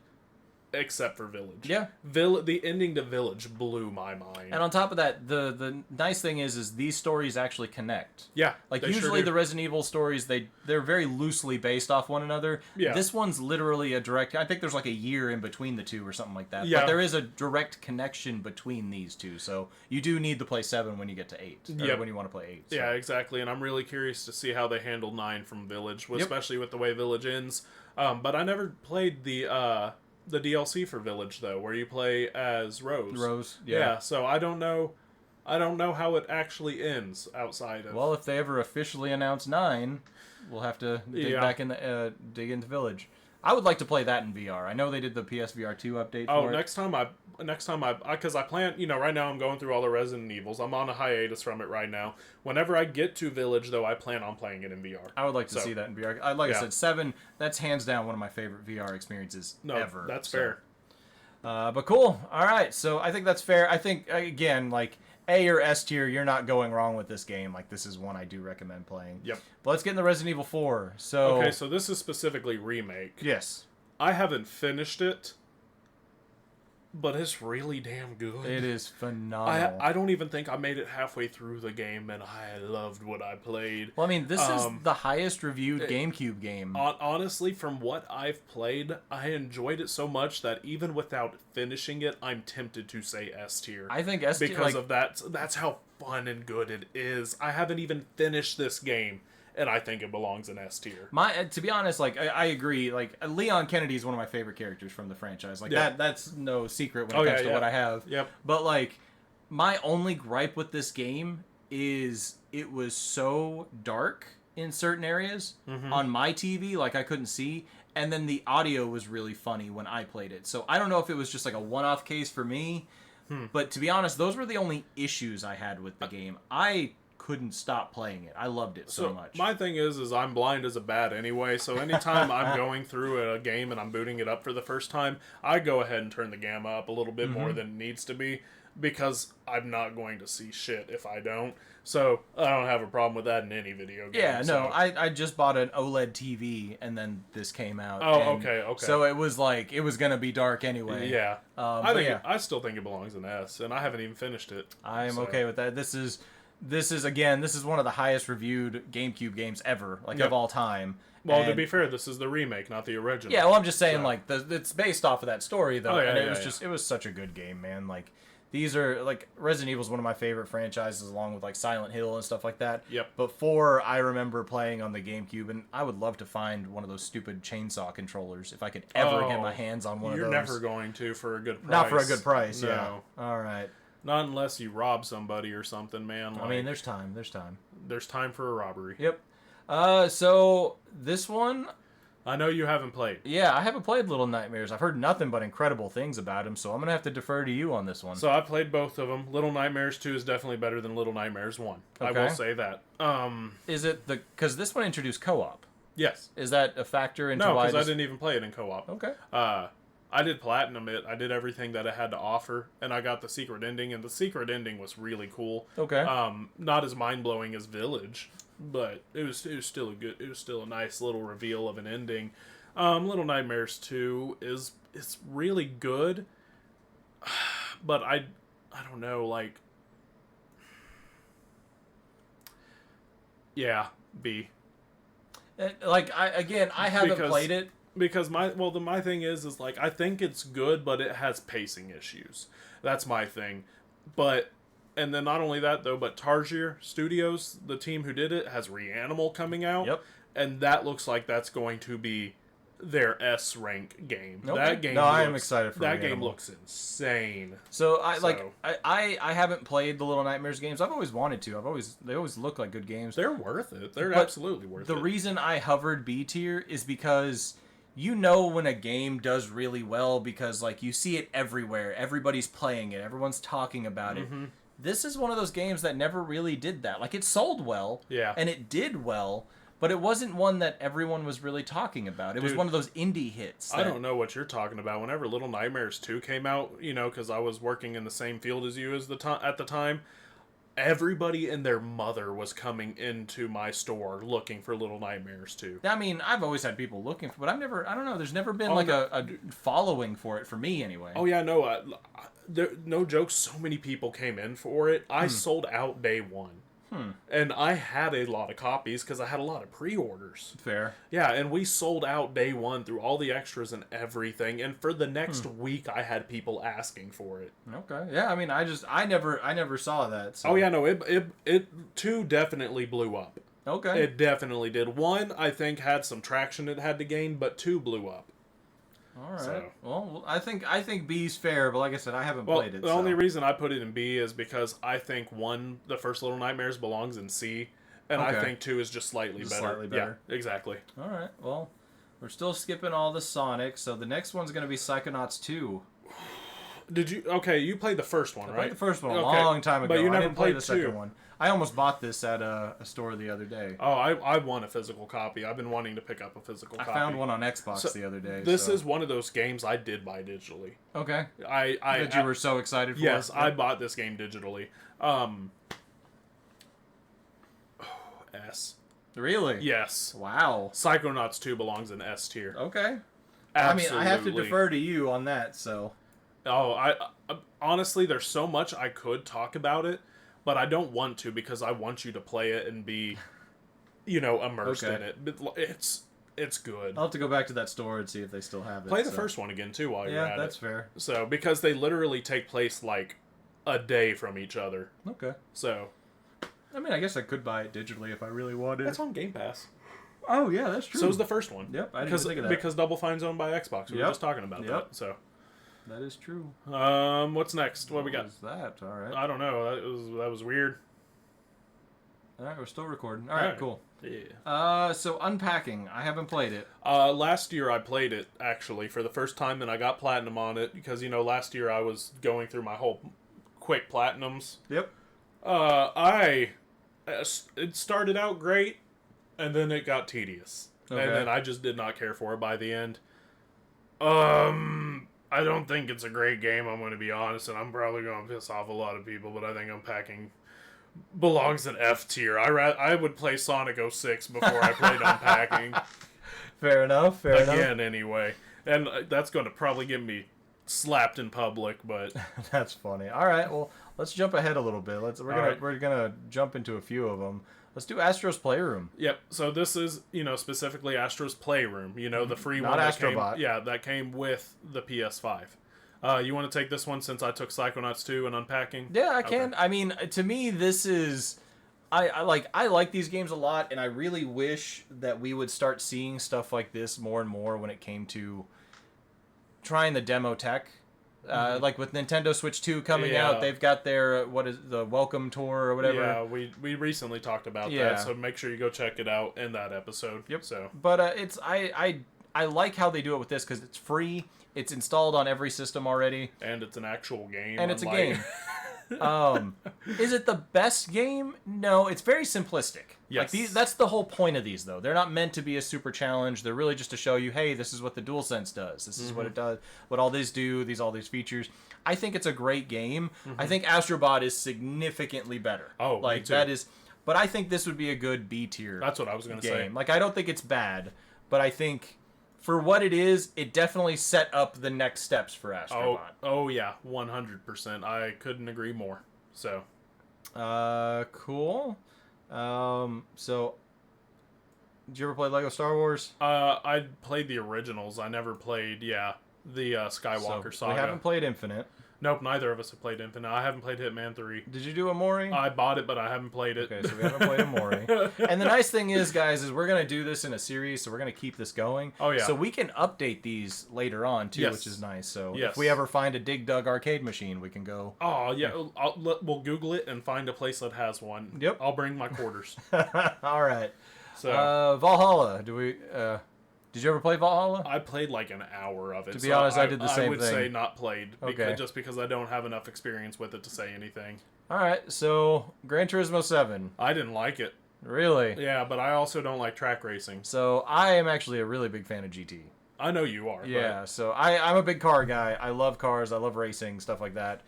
Except for Village. Yeah. The ending to Village blew my mind. And on top of that, the nice thing is these stories actually connect. Yeah. Like, usually the Resident Evil stories, they're very loosely based off one another. Yeah. This one's literally a direct... I think there's like a year in between the two or something like that. Yeah. But there is a direct connection between these two. So you do need to play 7 when you get to 8. Or when you want to play 8. So. Yeah, exactly. And I'm really curious to see how they handle 9 from Village, especially with the way Village ends. But I never played the DLC for Village though, where you play as Rose. Rose, yeah. So I don't know how it actually ends outside of. Well, if they ever officially announce 9, we'll have to dig into Village. I would like to play that in VR. I know they did the PSVR 2 update. For it. next time because I plan. Right now I'm going through all the Resident Evils. I'm on a hiatus from it right now. Whenever I get to Village, though, I plan on playing it in VR. I would like to see that in VR. I said, 7. That's hands down one of my favorite VR experiences ever. That's fair. But cool. All right. So I think that's fair. I think again, like A or S tier, you're not going wrong with this game. Like, this is one I do recommend playing. Yep. But let's get into Resident Evil 4. So okay, so this is specifically remake. Yes. I haven't finished it, but it's really damn good. It is phenomenal. I don't even think I made it halfway through the game, and I loved what I played. Well, I mean, this is the highest reviewed GameCube game. Honestly, from what I've played, I enjoyed it so much that even without finishing it, I'm tempted to say S tier. I think S tier because of that. That's how fun and good it is. I haven't even finished this game, and I think it belongs in S tier. To be honest, like I agree. Like, Leon Kennedy is one of my favorite characters from the franchise. Like that's no secret when it comes to what I have. Yep. But like, my only gripe with this game is it was so dark in certain areas on my TV. Like, I couldn't see, and then the audio was really funny when I played it. So I don't know if it was just like a one-off case for me. But to be honest, those were the only issues I had with the game. I couldn't stop playing it. I loved it so much. My thing is I'm blind as a bat anyway, so anytime I'm going through a game and I'm booting it up for the first time, I go ahead and turn the gamma up a little bit more than it needs to be, because I'm not going to see shit if I don't. So I don't have a problem with that in any video game. Yeah, no, I just bought an OLED TV and then this came out. Oh, okay. So it was like, it was going to be dark anyway. Yeah. I still think it belongs in S, and I haven't even finished it. I'm okay with that. This is one of the highest reviewed GameCube games ever, of all time. Well, to be fair, this is the remake, not the original. Yeah, well, I'm just saying, it's based off of that story, though. Oh, yeah, and it was such a good game, man. Like, these are, Resident Evil is one of my favorite franchises, along with, Silent Hill and stuff like that. Yep. But 4, I remember playing on the GameCube, and I would love to find one of those stupid chainsaw controllers, if I could ever get my hands on one of those. You're never going to for a good price. Not for a good price, no. Yeah. All right. Not unless you rob somebody or something, man. I mean, there's time. There's time for a robbery. Yep. So this one, I know you haven't played. Yeah, I haven't played Little Nightmares. I've heard nothing but incredible things about him, so I'm gonna have to defer to you on this one. So I played both of them. Little Nightmares 2 is definitely better than Little Nightmares 1. Okay. I will say that. Is it because this one introduced co-op? Yes. Is that a factor into why? No, because I didn't even play it in co-op. Okay. I did platinum it. I did everything that it had to offer, and I got the secret ending, and the secret ending was really cool. Okay. Not as mind blowing as Village, but it was still a nice little reveal of an ending. Little Nightmares 2 it's really good, but I don't know, yeah, B. I haven't played it. Because my thing is I think it's good, but it has pacing issues. That's my thing. And then not only that though, but Tarsier Studios, the team who did it, has Reanimal coming out. Yep. And that looks like that's going to be their S rank game. Okay. That game. I am excited for that Reanimal. game. Looks insane. So I haven't played the Little Nightmares games. I've always wanted to. They always look like good games. They're worth it. They're absolutely worth it. The reason I hovered B tier is because when a game does really well, because you see it everywhere. Everybody's playing it. Everyone's talking about it. This is one of those games that never really did that. It sold well. Yeah. And it did well. but it wasn't one that everyone was really talking about. It was one of those indie hits. I don't know what you're talking about. Whenever Little Nightmares 2 came out, because I was working in the same field as you at the time, everybody and their mother was coming into my store looking for Little Nightmares 2. I mean, I've always had people looking for, but I don't know, there's never been a following for it for me anyway. Oh yeah, no, no joke, so many people came in for it. I sold out day one. And I had a lot of copies because I had a lot of pre-orders. Fair. Yeah, and we sold out day one through all the extras and everything. And for the next week, I had people asking for it. Okay. Yeah, I mean, I never saw that. So. Oh yeah, no, it 2 definitely blew up. Okay. It definitely did. 1, I think, had some traction it had to gain, but 2 blew up. All right. So. Well, I think B's fair, but like I said, I haven't played it. The only reason I put it in B is because I think 1, the first Little Nightmares, belongs in C, and I think 2 is just slightly better. Slightly better. Yeah, exactly. All right. Well, we're still skipping all the Sonic, so the next one's going to be Psychonauts 2. Did you? Okay, you played the first one, right? I played the first one a long time ago. But you never didn't play played the 2. second one. I almost bought this at a store the other day. Oh, I want a physical copy. I've been wanting to pick up a physical copy. I found one on Xbox the other day. This is one of those games I did buy digitally. Okay. That you were so excited for? Yes, I bought this game digitally. S. Really? Yes. Wow. Psychonauts 2 belongs in S tier. Okay. Absolutely. I mean, I have to defer to you on that, so. Oh, I honestly, there's so much I could talk about it, but I don't want to because I want you to play it and be, immersed in it. But it's good. I'll have to go back to that store and see if they still have it. Play the first one again too while you're at it. Yeah, that's fair. So because they literally take place like a day from each other. Okay. So. I mean, I guess I could buy it digitally if I really wanted. That's on Game Pass. Oh yeah, that's true. So is the first one. Yep, I didn't think of that. Because Double Fine's owned by Xbox. We were just talking about that. So. That is true. What's next? What we got? What's that? All right. I don't know. That was weird. All right, we're still recording. All right, cool. Yeah. So Unpacking. I haven't played it. Last year I played it actually for the first time, and I got platinum on it because last year I was going through my whole quick platinums. Yep. It started out great, and then it got tedious, and then I just did not care for it by the end. I don't think it's a great game, I'm going to be honest, and I'm probably going to piss off a lot of people, but I think Unpacking belongs in F tier. I would play Sonic 06 before I played Unpacking. Fair enough, Again, anyway. And that's going to probably get me slapped in public, but... That's funny. All right, well, let's jump ahead a little bit. We're gonna jump into a few of them. Let's do Astro's Playroom. Yep. So this is, specifically Astro's Playroom. The free one. Not Astrobot. That came with the PS5. You want to take this one since I took Psychonauts 2 and Unpacking? Yeah, I can. I mean, to me, this is... I like these games a lot, and I really wish that we would start seeing stuff like this more and more when it came to trying the demo tech. Like with Nintendo Switch 2 coming out, they've got their, the Welcome Tour or whatever. Yeah, we recently talked about that, so make sure you go check it out in that episode. Yep. So, but I like how they do it with this because it's free, it's installed on every system already, and it's an actual game. And it's a game. Is it the best game? No, it's very simplistic. Yes. That's the whole point of these, though. They're not meant to be a super challenge. They're really just to show you, hey, this is what the DualSense does. This is what it does. What all these do. All these features. I think it's a great game. I think Astrobot is significantly better. Oh, me too. That is. But I think this would be a good B tier. That's what I was going to say. I don't think it's bad, but I think for what it is, it definitely set up the next steps for Astrobot. Oh yeah, 100%. I couldn't agree more. So, cool. So, did you ever play Lego Star Wars? I played the originals. I never played, the Skywalker saga. We haven't played Infinite. Nope, neither of us have played Infinite. I haven't played Hitman 3. Did you do Amori? I bought it, but I haven't played it. Okay, so we haven't played Amori. And the nice thing is, guys, is we're going to do this in a series, so we're going to keep this going. Oh, yeah. So we can update these later on, too, which is nice. So if we ever find a Dig Dug arcade machine, we can go... Oh, yeah. We'll Google it and find a place that has one. Yep. I'll bring my quarters. All right. So Valhalla. Did you ever play Valhalla? I played like an hour of it. To be honest, I did the same thing. I would say not played. Okay. Just because I don't have enough experience with it to say anything. All right, so Gran Turismo 7. I didn't like it. Really? Yeah, but I also don't like track racing. So I am actually a really big fan of GT. I know you are. Yeah, but... so I'm a big car guy. I love cars. I love racing, stuff like that.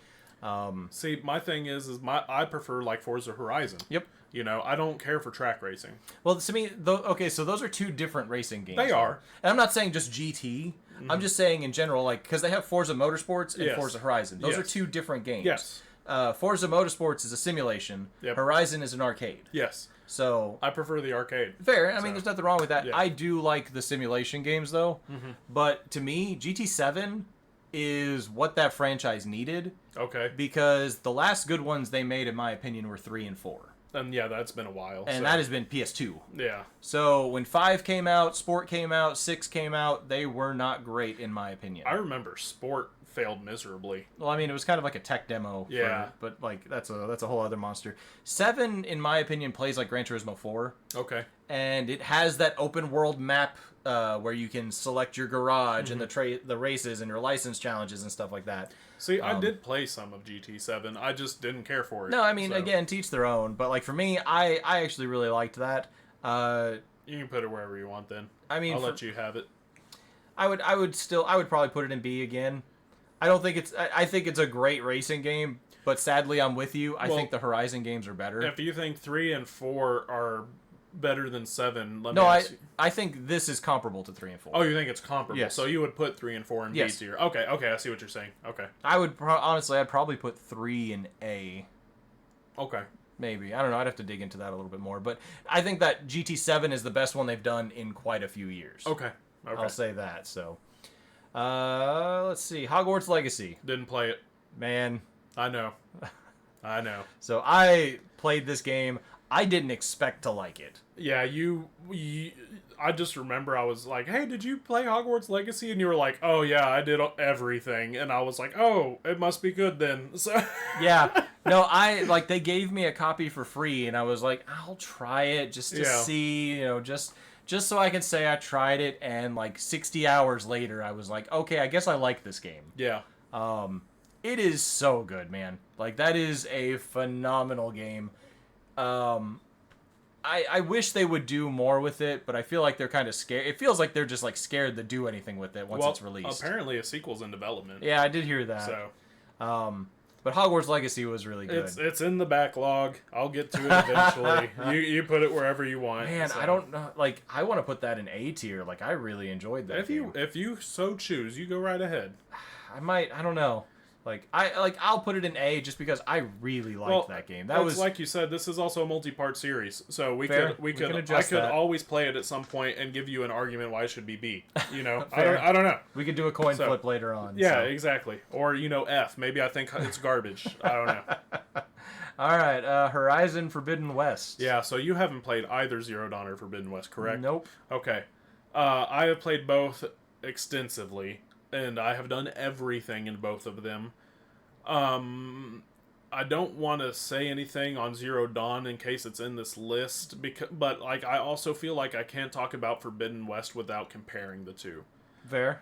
See, my thing is I prefer like Forza Horizon. Yep. You know, I don't care for track racing. Well, to me, okay, so those are two different racing games. They are. And I'm not saying just GT. I'm just saying in general, like, because they have Forza Motorsports and Forza Horizon. Those are two different games. Yes. Forza Motorsports is a simulation. Yep. Horizon is an arcade. Yes. So I prefer the arcade. Fair. I mean, there's nothing wrong with that. Yeah. I do like the simulation games, though. But to me, GT7 is what that franchise needed. Okay. Because the last good ones they made, in my opinion, were 3 and 4. And yeah, that's been a while. And that has been PS2. Yeah. So when 5 came out, Sport came out, 6 came out, they were not great, in my opinion. I remember Sport failed miserably. Well, I mean, it was kind of like a tech demo. Yeah. But like that's a whole other monster. 7, in my opinion, plays like Gran Turismo 4. Okay. And it has that open world map where you can select your garage and the races and your license challenges and stuff like that. See, I did play some of GT7. I just didn't care for it. No, I mean, again, teach their own. But like for me, I actually really liked that. You can put it wherever you want. Then I mean, I'll let you have it. I would probably put it in B again. I don't think I think it's a great racing game, but sadly, I'm with you. I think the Horizon games are better. If you think 3 and 4 are better than 7, I think this is comparable to 3 and 4. Oh, you think it's comparable? Yes. So you would put 3 and 4 in B tier. Okay, I see what you're saying. Okay. I would honestly, I'd probably put 3 in A. Okay. Maybe. I don't know. I'd have to dig into that a little bit more. But I think that GT7 is the best one they've done in quite a few years. Okay. I'll say that. So, let's see. Hogwarts Legacy. Didn't play it. Man. I know. I know. So I played this game. I didn't expect to like it. Yeah, I just remember I was like, hey, did you play Hogwarts Legacy? And you were like, oh, yeah, I did everything. And I was like, oh, it must be good then. So yeah. No, they gave me a copy for free, and I was like, I'll try it just to see, just so I can say I tried it. And like 60 hours later, I was like, okay, I guess I like this game. Yeah. It is so good, man. Like, that is a phenomenal game. I wish they would do more with it, but I feel like they're kind of scared. It feels like they're just like scared to do anything with it once it's released. Apparently a sequel's in development. Yeah, I did hear that. So, but Hogwarts Legacy was really good. It's in the backlog. I'll get to it eventually. you put it wherever you want. Man, so. I don't know. Like, I want to put that in A tier. Like, I really enjoyed that. If you so choose, you go right ahead. I might. I don't know. I'll put it in A just because I really liked that game. That was like you said. This is also a multi-part series, so we could I could always play it at some point and give you an argument why it should be B. You know, I don't know. We could do a coin flip later on. Yeah, exactly. Or F. Maybe I think it's garbage. I don't know. All right, Horizon Forbidden West. Yeah, so you haven't played either Zero Dawn or Forbidden West, correct? Nope. Okay. I have played both extensively. And I have done everything in both of them. I don't want to say anything on Zero Dawn in case it's in this list, but I also feel like I can't talk about Forbidden West without comparing the two. Fair.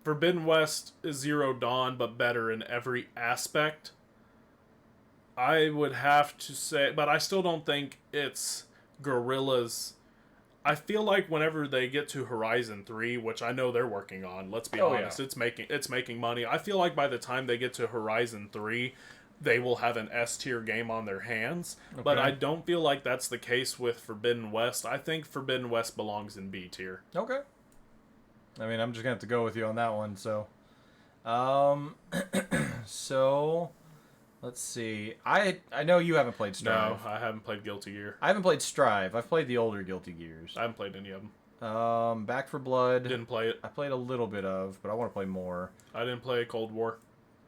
Forbidden West is Zero Dawn, but better in every aspect. I would have to say, but I still don't think it's Guerrilla's. I feel like whenever they get to Horizon 3, which I know they're working on, let's be honest, it's making money. I feel like by the time they get to Horizon 3, they will have an S tier game on their hands. Okay. But I don't feel like that's the case with Forbidden West. I think Forbidden West belongs in B tier. Okay. I mean, I'm just gonna have to go with you on that one. So, so. Let's see. I know you haven't played Strive. No, I haven't played Guilty Gear. I haven't played Strive. I've played the older Guilty Gears. I haven't played any of them. Back 4 Blood. Didn't play it. I played a little bit of, but I want to play more. I didn't play Cold War.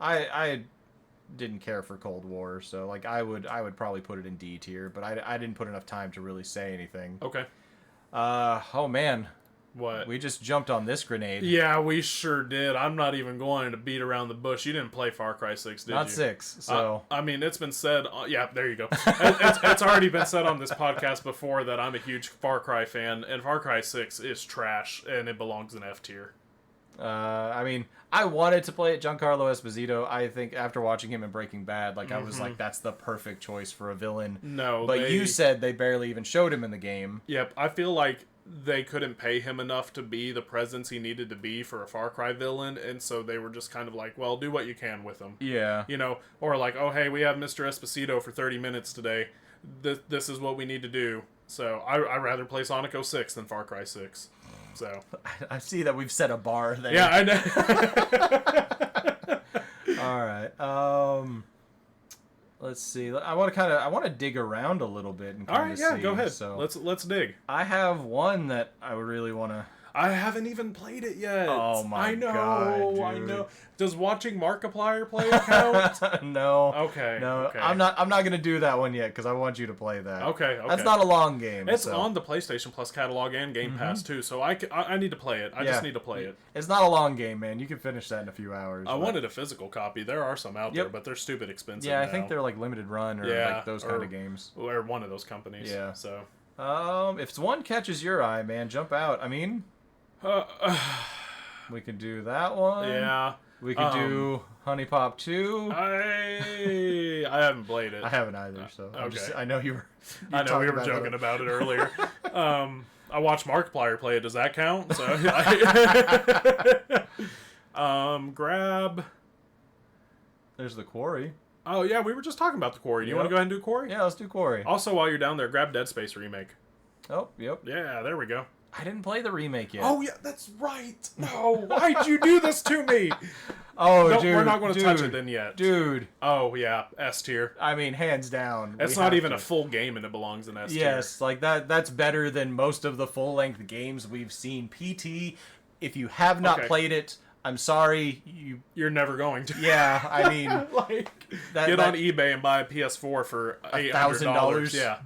I didn't care for Cold War, so like I would probably put it in D tier, but I didn't put enough time to really say anything. Okay. Oh man. What? We just jumped on this grenade. Yeah, we sure did. I'm not even going to beat around the bush. You didn't play Far Cry 6, did you? Not 6, so... I mean, it's been said... yeah, there you go. It's already been said on this podcast before that I'm a huge Far Cry fan, and Far Cry 6 is trash, and it belongs in F tier. I mean, I wanted to play it Giancarlo Esposito. I think after watching him in Breaking Bad, like, I was like, that's the perfect choice for a villain. No, but you said they barely even showed him in the game. Yep, I feel like they couldn't pay him enough to be the presence he needed to be for a Far Cry villain, and so they were just kind of like, well, do what you can with him. Yeah. You know, or like, oh, hey, we have Mr. Esposito for 30 minutes today. This is what we need to do. So I'd rather play Sonic 06 than Far Cry 6. So I see that we've set a bar there. yeah, I know. All right. Let's see. I want to dig around a little bit and kind of see. All right, yeah, go ahead. So let's dig. I have one that I would really want to. I haven't even played it yet. Oh my god, dude. I know. Does watching Markiplier play count? No. Okay. No, okay. I'm not gonna do that one yet because I want you to play that. Okay. That's not a long game. It's on the PlayStation Plus catalog and Game Pass too, so I need to play it. I just need to play it. It's not a long game, man. You can finish that in a few hours. I wanted a physical copy. There are some out there, but they're stupid expensive. Yeah, I now. think they're like limited run or like those kind of games. Or one of those companies. Yeah. So. If one catches your eye, man, jump out. I mean. We could do that one. Yeah. We could do Honey Pop 2. I haven't played it. I haven't either, so okay. I know you were. I know we were joking about it earlier. I watched Markiplier play it. Does that count? So, grab. There's the Quarry. Oh yeah, we were just talking about the Quarry. Do you want to go ahead and do Quarry? Yeah, let's do Quarry. Also, while you're down there, grab Dead Space remake. Oh, yep. Yeah, there we go. I didn't play the remake yet. Oh yeah, that's right. No, why'd you do this to me? Oh, no, dude, we're not going to touch it then yet, dude. Oh yeah, S tier. I mean, hands down. It's not even a full game, and it belongs in S tier. Yes, like that. That's better than most of the full-length games we've seen. PT, if you have not played it, I'm sorry. You're never going to. Yeah, I mean, like get on eBay and buy a PS4 for $800. Yeah.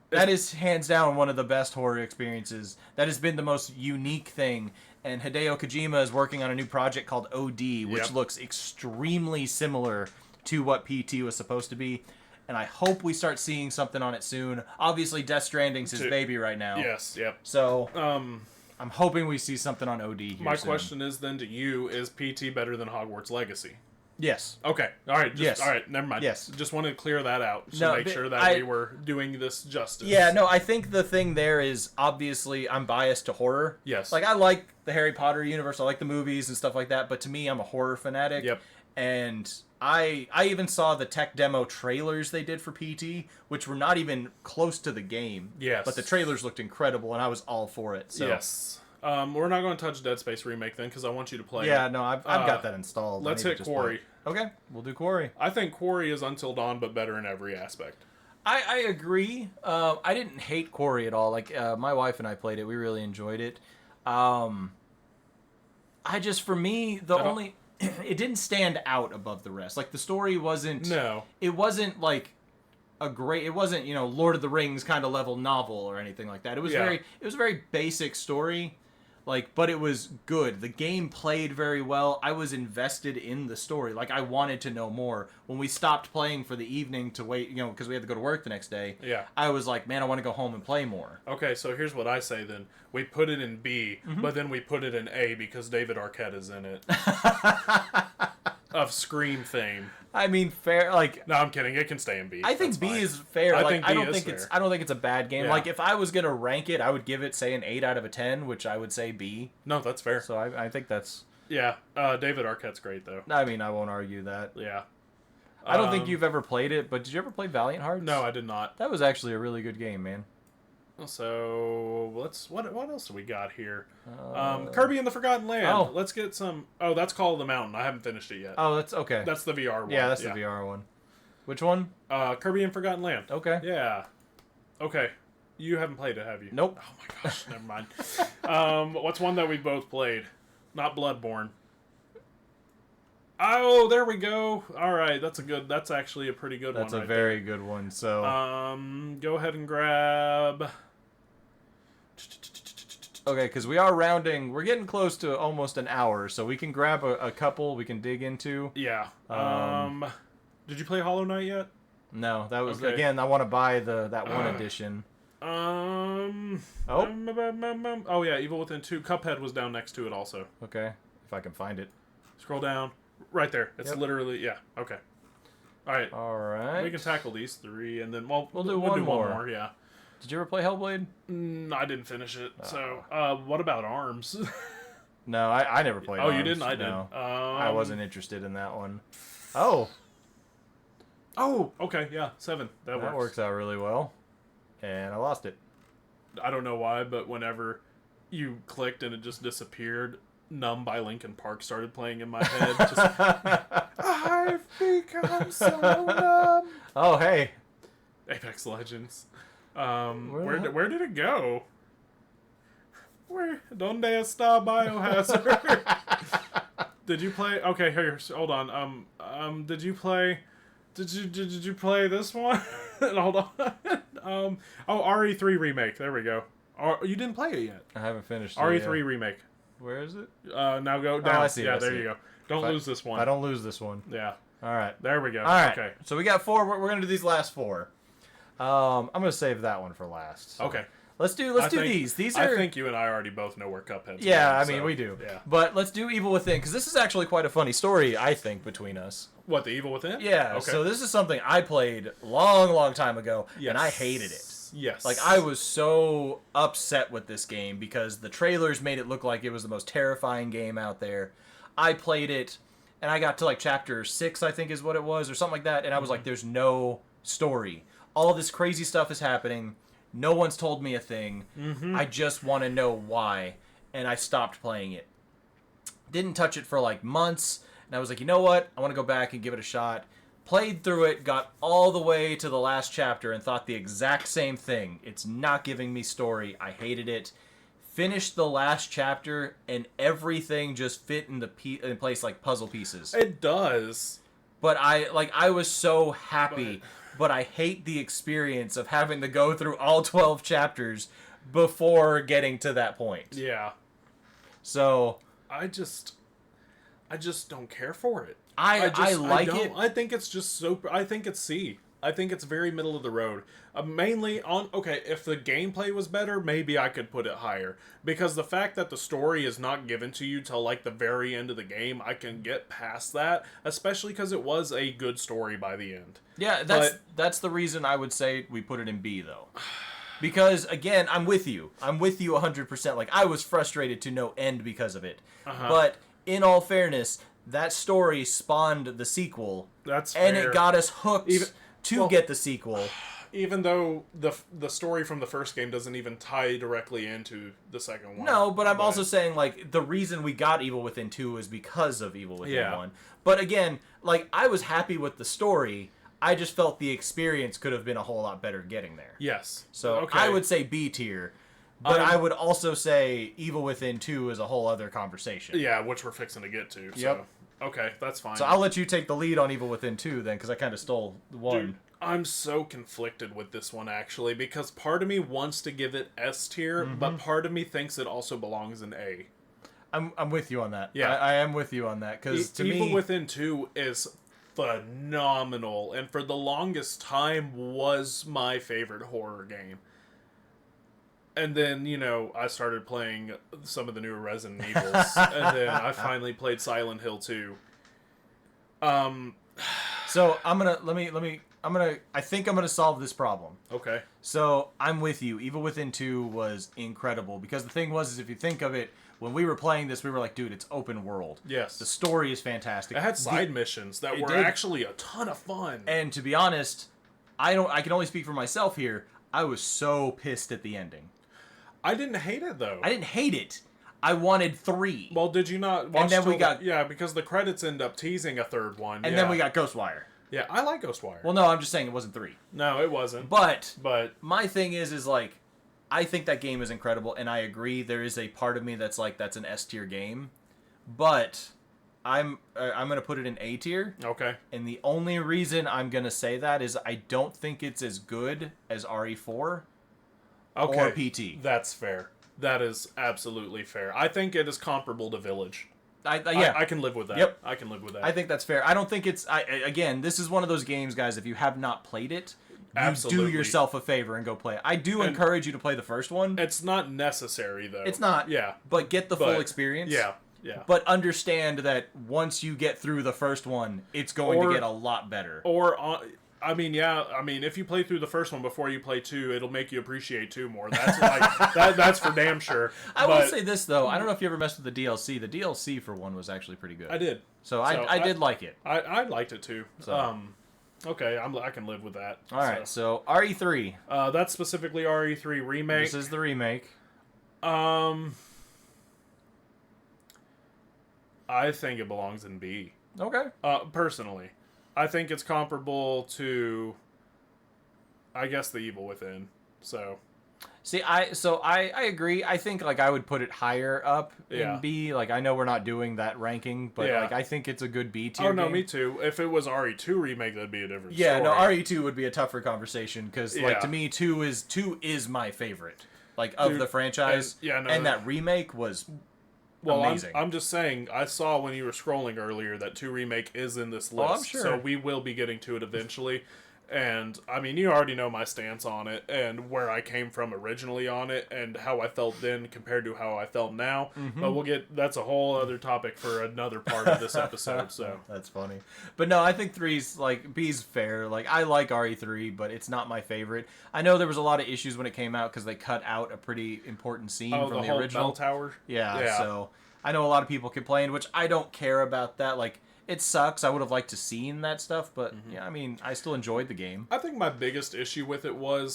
That is hands down one of the best horror experiences. That has been the most unique thing. And Hideo Kojima is working on a new project called OD, which looks extremely similar to what PT was supposed to be. And I hope we start seeing something on it soon. Obviously, Death Stranding's his baby right now. Yes, yep. So, I'm hoping we see something on OD here My soon. question is then to you, is PT better than Hogwarts Legacy? Yes. Okay. All right. Yes. All right. Never mind. Yes. Just wanted to clear that out to make sure that we were doing this justice. Yeah. No. I think the thing there is obviously I'm biased to horror. Yes. Like I like the Harry Potter universe. I like the movies and stuff like that. But to me, I'm a horror fanatic. Yep. And I even saw the tech demo trailers they did for PT, which were not even close to the game. Yes. But the trailers looked incredible, and I was all for it. So. Yes. We're not going to touch Dead Space Remake then, because I want you to play it. Yeah, no, I've got that installed. Let's hit Quarry. Okay, we'll do Quarry. I think Quarry is Until Dawn, but better in every aspect. I agree. I didn't hate Quarry at all. Like, my wife and I played it. We really enjoyed it. For me, it didn't stand out above the rest. Like, the story wasn't... No. It wasn't, like... It wasn't, Lord of the Rings kind of level novel or anything like that. It was a very basic story, but it was good. The game played very well. I was invested in the story. Like, I wanted to know more. When we stopped playing for the evening to wait, because we had to go to work the next day, I was like, man, I want to go home and play more. Okay, so here's what I say then. We put it in B, but then we put it in A because David Arquette is in it. Of Scream fame. I mean, fair. Like, no, I'm kidding. It can stay in B. I think B is fair. I don't think it's a bad game. Yeah. Like, if I was gonna rank it, I would give it, say, an 8 out of a 10, which I would say B. No, that's fair. So I think that's. Yeah, David Arquette's great though. I mean, I won't argue that. Yeah. I don't think you've ever played it, but did you ever play Valiant Hearts? No, I did not. That was actually a really good game, man. So what else do we got here? Kirby and the Forgotten Land. Oh. Let's get some. Oh, that's Call of the Mountain. I haven't finished it yet. Oh, that's okay. That's the VR one. Yeah, that's the VR one. Which one? Kirby and Forgotten Land. Okay. Yeah. Okay. You haven't played it, have you? Nope. Oh my gosh, never mind. What's one that we both played? Not Bloodborne. Oh, there we go. All right, that's actually a pretty good one. That's a very good one. So, go ahead and grab. Okay, because we are rounding. We're getting close to almost an hour, so we can grab a couple we can dig into. Yeah. Did you play Hollow Knight yet? No, that was again. I want to buy that one edition. Oh yeah, Evil Within 2. Cuphead was down next to it also. Okay. if I can find it. Scroll down. Right there. It's literally, yeah. Okay. All right. All right. We can tackle these 3, and then, well, we'll do one more. Yeah. Did you ever play Hellblade? I didn't finish it. So, what about ARMS? No, I never played ARMS. You didn't? I did. I wasn't interested in that one. Oh, okay, yeah, 7. That works out really well. And I lost it. I don't know why, but whenever you clicked and it just disappeared, Numb by Linkin Park started playing in my head. Just, I've become so numb. Oh, hey. Apex Legends. Where did it go? Donde está Biohazard? Did you play? Okay, here. Hold on. Did you play? Did you play this one? Hold on. RE3 remake. There we go. You didn't play it yet. I haven't finished it. RE3 remake. Where is it? Now go down. Oh, I see. Yeah, there you go. Don't lose this one. I don't lose this one. Yeah. All right. There we go. All right. Okay. So we got 4. We're gonna do these last 4. I'm gonna save that one for last. So. Okay. Let's do these. These are. I think you and I already both know where Cuphead's Yeah, going, I mean we do. Yeah. But let's do Evil Within because this is actually quite a funny story I think between us. What, the Evil Within? Yeah. Okay. So this is something I played long time ago, and I hated it. Yes. Like I was so upset with this game because the trailers made it look like it was the most terrifying game out there. I played it, and I got to like chapter 6, I think is what it was, or something like that, and I was like, "There's no story. All this crazy stuff is happening." No one's told me a thing. I just want to know why. And I stopped playing it. Didn't touch it for like months. And I was like, you know what? I want to go back and give it a shot. Played through it, got all the way to the last chapter, and thought the exact same thing. It's not giving me story. I hated it. Finished the last chapter, and everything just fit in place like puzzle pieces. It does. But I was so happy. But I hate the experience of having to go through all 12 chapters before getting to that point. Yeah. So I just don't care for it. I like it. I think it's just so. I think it's C. I think it's very middle of the road. Mainly on, okay, if the gameplay was better, maybe I could put it higher. Because the fact that the story is not given to you till like the very end of the game, I can get past that. Especially because it was a good story by the end. Yeah, that's the reason I would say we put it in B, though. Because, again, I'm with you. I'm with you 100%. Like, I was frustrated to no end because of it. But, in all fairness, that story spawned the sequel. That's and fair. It got us hooked to get the sequel. Even though the story from the first game doesn't even tie directly into the second one. No, but I'm also saying, like, the reason we got Evil Within 2 is because of Evil Within 1. But again, like, I was happy with the story. I just felt the experience could have been a whole lot better getting there. Yes. So I would say B tier. But I would also say Evil Within 2 is a whole other conversation. Yeah, which we're fixing to get to. So. Yep. Okay, that's fine. So I'll let you take the lead on Evil Within 2 then, because I kind of stole one. Dude, I'm so conflicted with this one, actually, because part of me wants to give it S tier, but part of me thinks it also belongs in A. I'm with you on that. Yeah. I am with you on that, because to Evil me... Within 2 is phenomenal, and for the longest time was my favorite horror game. And then, you know, I started playing some of the newer Resident Evils, and then I finally played Silent Hill 2. So I think I'm gonna solve this problem. Okay. So I'm with you. Evil Within 2 was incredible, because the thing was, is if you think of it, when we were playing this, we were like, dude, it's open world. Yes. The story is fantastic. It had side missions that were actually a ton of fun. And to be honest, I can only speak for myself here. I was so pissed at the ending. I didn't hate it, though. I didn't hate it. I wanted 3. Well, did you not watch? And then we got... Yeah, because the credits end up teasing a third one. And then we got Ghostwire. Yeah, I like Ghostwire. Well, no, I'm just saying it wasn't 3. No, it wasn't. But my thing is like, I think that game is incredible, and I agree there is a part of me that's like, that's an S tier game. But I'm gonna put it in A tier. Okay. And the only reason I'm gonna say that is I don't think it's as good as RE4 or PT. That's fair. That is absolutely fair. I think it is comparable to Village. Yeah. I can live with that. Yep. I can live with that. I think that's fair. I don't think it's... again, this is one of those games, guys, if you have not played it, do yourself a favor and go play it. I do encourage you to play the first one. It's not necessary, though. It's not. Yeah. But get the full experience. Yeah. Yeah. But understand that once you get through the first one, it's going to get a lot better. If you play through the first one before you play 2, it'll make you appreciate 2 more. That's that's for damn sure. I will say this though, I don't know if you ever messed with the DLC. The DLC for 1 was actually pretty good. I did. So I did like it. I liked it too. So. Okay, I can live with that. All right, so RE3. That's specifically RE3 remake. This is the remake. I think it belongs in B. Okay. Personally, I think it's comparable to, I guess, The Evil Within. So. See, I agree. I think like I would put it higher up in B. Like I know we're not doing that ranking, but like I think it's a good B tier. Oh no, game. Me too. If it was RE2 remake, that'd be a different story. Yeah, no, RE2 would be a tougher conversation because like to me 2 is my favorite like of the franchise. And that remake was amazing. I'm just saying. I saw when you were scrolling earlier that 2 remake is in this list, I'm sure. So we will be getting to it eventually. And, I mean, you already know my stance on it and where I came from originally on it and how I felt then compared to how I felt now. Mm-hmm. But that's a whole other topic for another part of this episode, so. That's funny. But no, I think B's fair. Like, I like RE3, but it's not my favorite. I know there was a lot of issues when it came out because they cut out a pretty important scene from the original. Bell Tower? Yeah, so I know a lot of people complained, which I don't care about that. Like, it sucks. I would have liked to seen that stuff, but yeah, I mean, I still enjoyed the game. I think my biggest issue with it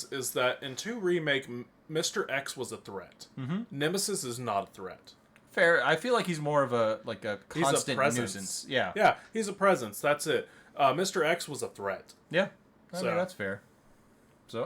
is that in 2 remake, Mr. X was a threat. Mm-hmm. Nemesis is not a threat. Fair. I feel like he's more of a constant nuisance. Yeah. Yeah, he's a presence. That's it. Mr. X was a threat. Yeah. I mean, that's fair. So,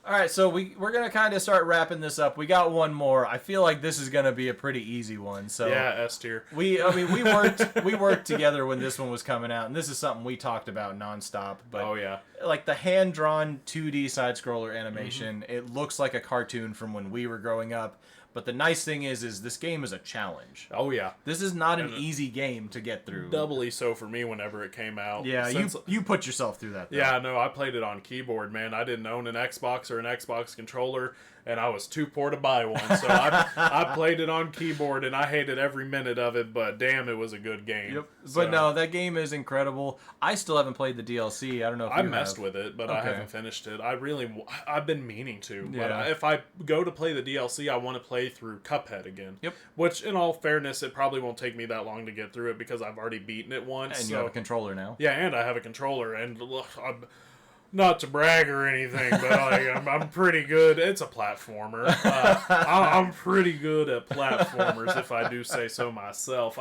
all right, so we're gonna kind of start wrapping this up. We got one more. I feel like this is gonna be a pretty easy one. So yeah, S tier. We worked together when this one was coming out, and this is something we talked about nonstop. But like the hand drawn 2D side scroller animation, it looks like a cartoon from when we were growing up. But the nice thing is this game is a challenge. Oh, yeah. This is not an easy game to get through. Doubly so for me whenever it came out. Yeah, you put yourself through that, though. Yeah, no, I played it on keyboard, man. I didn't own an Xbox or an Xbox controller, and I was too poor to buy one. So I played it on keyboard, and I hated every minute of it, but damn, it was a good game. Yep. So. But no, that game is incredible. I still haven't played the DLC. I don't know if I messed with it, but I haven't finished it. I've been meaning to. Yeah. But if I go to play the DLC, I want to play through Cuphead again. Yep. Which, in all fairness, it probably won't take me that long to get through it because I've already beaten it once. And you have a controller now. Yeah, and I have a controller, and I'm not to brag or anything, but I'm pretty good. It's a platformer. I'm pretty good at platformers, if I do say so myself.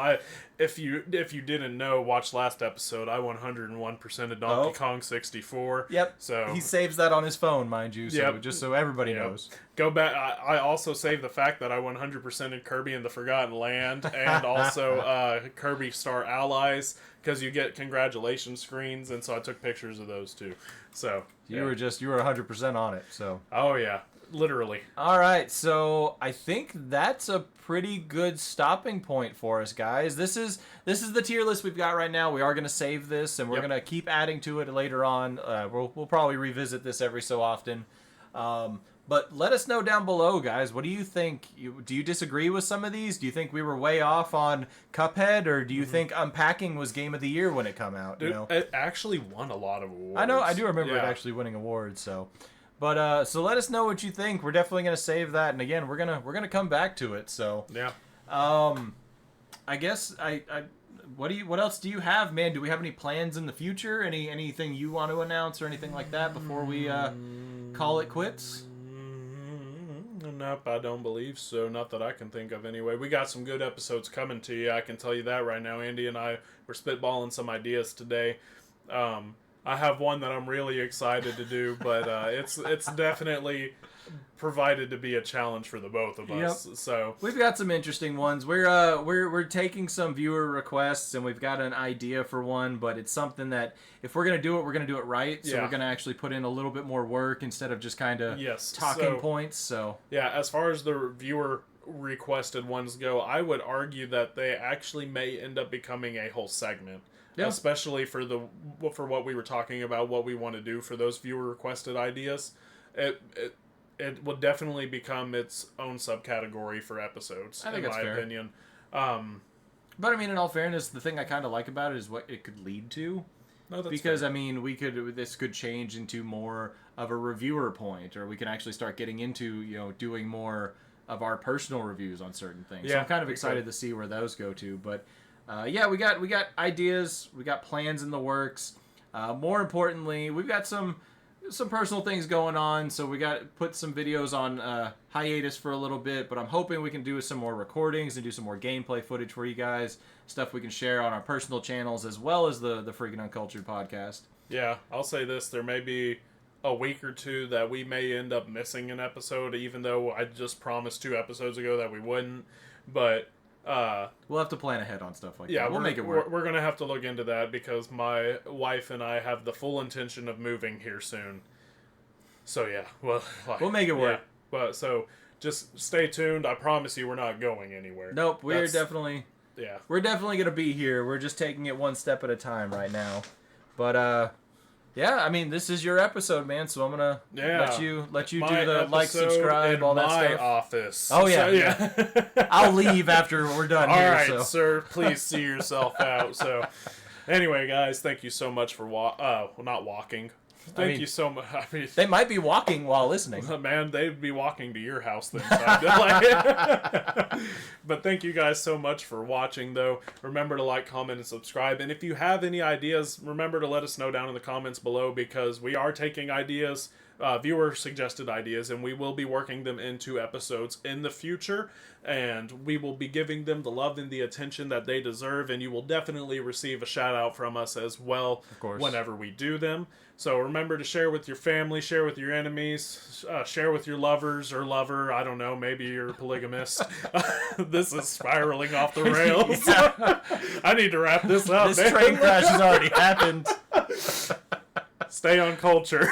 If you didn't know, watch last episode. I 101% of Donkey Kong 64. Yep. So he saves that on his phone, mind you. So just so everybody knows. Go back. I also saved the fact that I 100% in Kirby and the Forgotten Land, and also Kirby Star Allies, because you get congratulations screens, and so I took pictures of those too. So you were 100% on it. So oh yeah, literally. All right, so I think that's a pretty good stopping point for us, guys. This is the tier list we've got right now. We are going to save this, and we're going to keep adding to it later on. We'll probably revisit this every so often. But let us know down below, guys. What do you think? Do you disagree with some of these? Do you think we were way off on Cuphead, or do you think Unpacking was Game of the Year when it come out? Dude, it actually won a lot of awards. I know. I do remember it actually winning awards. So, but so let us know what you think. We're definitely gonna save that, and again, we're gonna come back to it. So yeah. I guess what else do you have, man? Do we have any plans in the future? Anything you want to announce or anything like that before we call it quits? Nope, I don't believe so. Not that I can think of anyway. We got some good episodes coming to you. I can tell you that right now. Andy and I were spitballing some ideas today. I have one that I'm really excited to do, but it's definitely provided to be a challenge for the both of us. Yep. So we've got some interesting ones. We're taking some viewer requests, and we've got an idea for one, but it's something that if we're gonna do it, we're gonna do it right. So we're gonna actually put in a little bit more work instead of just kind of talking points. So yeah, as far as the viewer requested ones go, I would argue that they actually may end up becoming a whole segment. Yeah. Especially for what we were talking about, what we want to do for those viewer requested ideas. It will definitely become its own subcategory for episodes, in my opinion. But I mean, in all fairness, the thing I kind of like about it is what it could lead to. No, that's because fair. I mean, this could change into more of a reviewer point, or we can actually start getting into doing more of our personal reviews on certain things. Yeah, so I'm kind of excited to see where those go to. But yeah, we got ideas, we got plans in the works. More importantly, we've got some personal things going on, so we got put some videos on hiatus for a little bit, but I'm hoping we can do some more recordings and do some more gameplay footage for you guys, stuff we can share on our personal channels as well as the Freaking Uncultured podcast. Yeah, I'll say this, there may be a week or two that we may end up missing an episode, even though I just promised 2 episodes ago that we wouldn't, but we'll have to plan ahead on stuff like yeah, that. We'll make it work. We're going to have to look into that because my wife and I have the full intention of moving here soon. So yeah, we'll make it work. Yeah, but so just stay tuned. I promise you we're not going anywhere. Nope, we're definitely going to be here. We're just taking it one step at a time right now. But yeah, I mean, this is your episode, man, so I'm going to let you do the like, subscribe, all that stuff. In my office. Oh, yeah. So, yeah. I'll leave after we're done all here. All right, so. Sir, please see yourself out. So, anyway, guys, thank you so much for not walking. Thank you so much. I mean, they might be walking while listening. Man, they'd be walking to your house then. But thank you guys so much for watching, though. Remember to like, comment, and subscribe. And if you have any ideas, remember to let us know down in the comments below, because we are taking ideas, viewer-suggested ideas, and we will be working them into episodes in the future. And we will be giving them the love and the attention that they deserve. And you will definitely receive a shout-out from us as well whenever we do them. So remember to share with your family, share with your enemies, share with your lovers or lover. I don't know, maybe you're a polygamist. This is spiraling off the rails. Yeah. I need to wrap this up. This train crash has already happened. Stay on culture.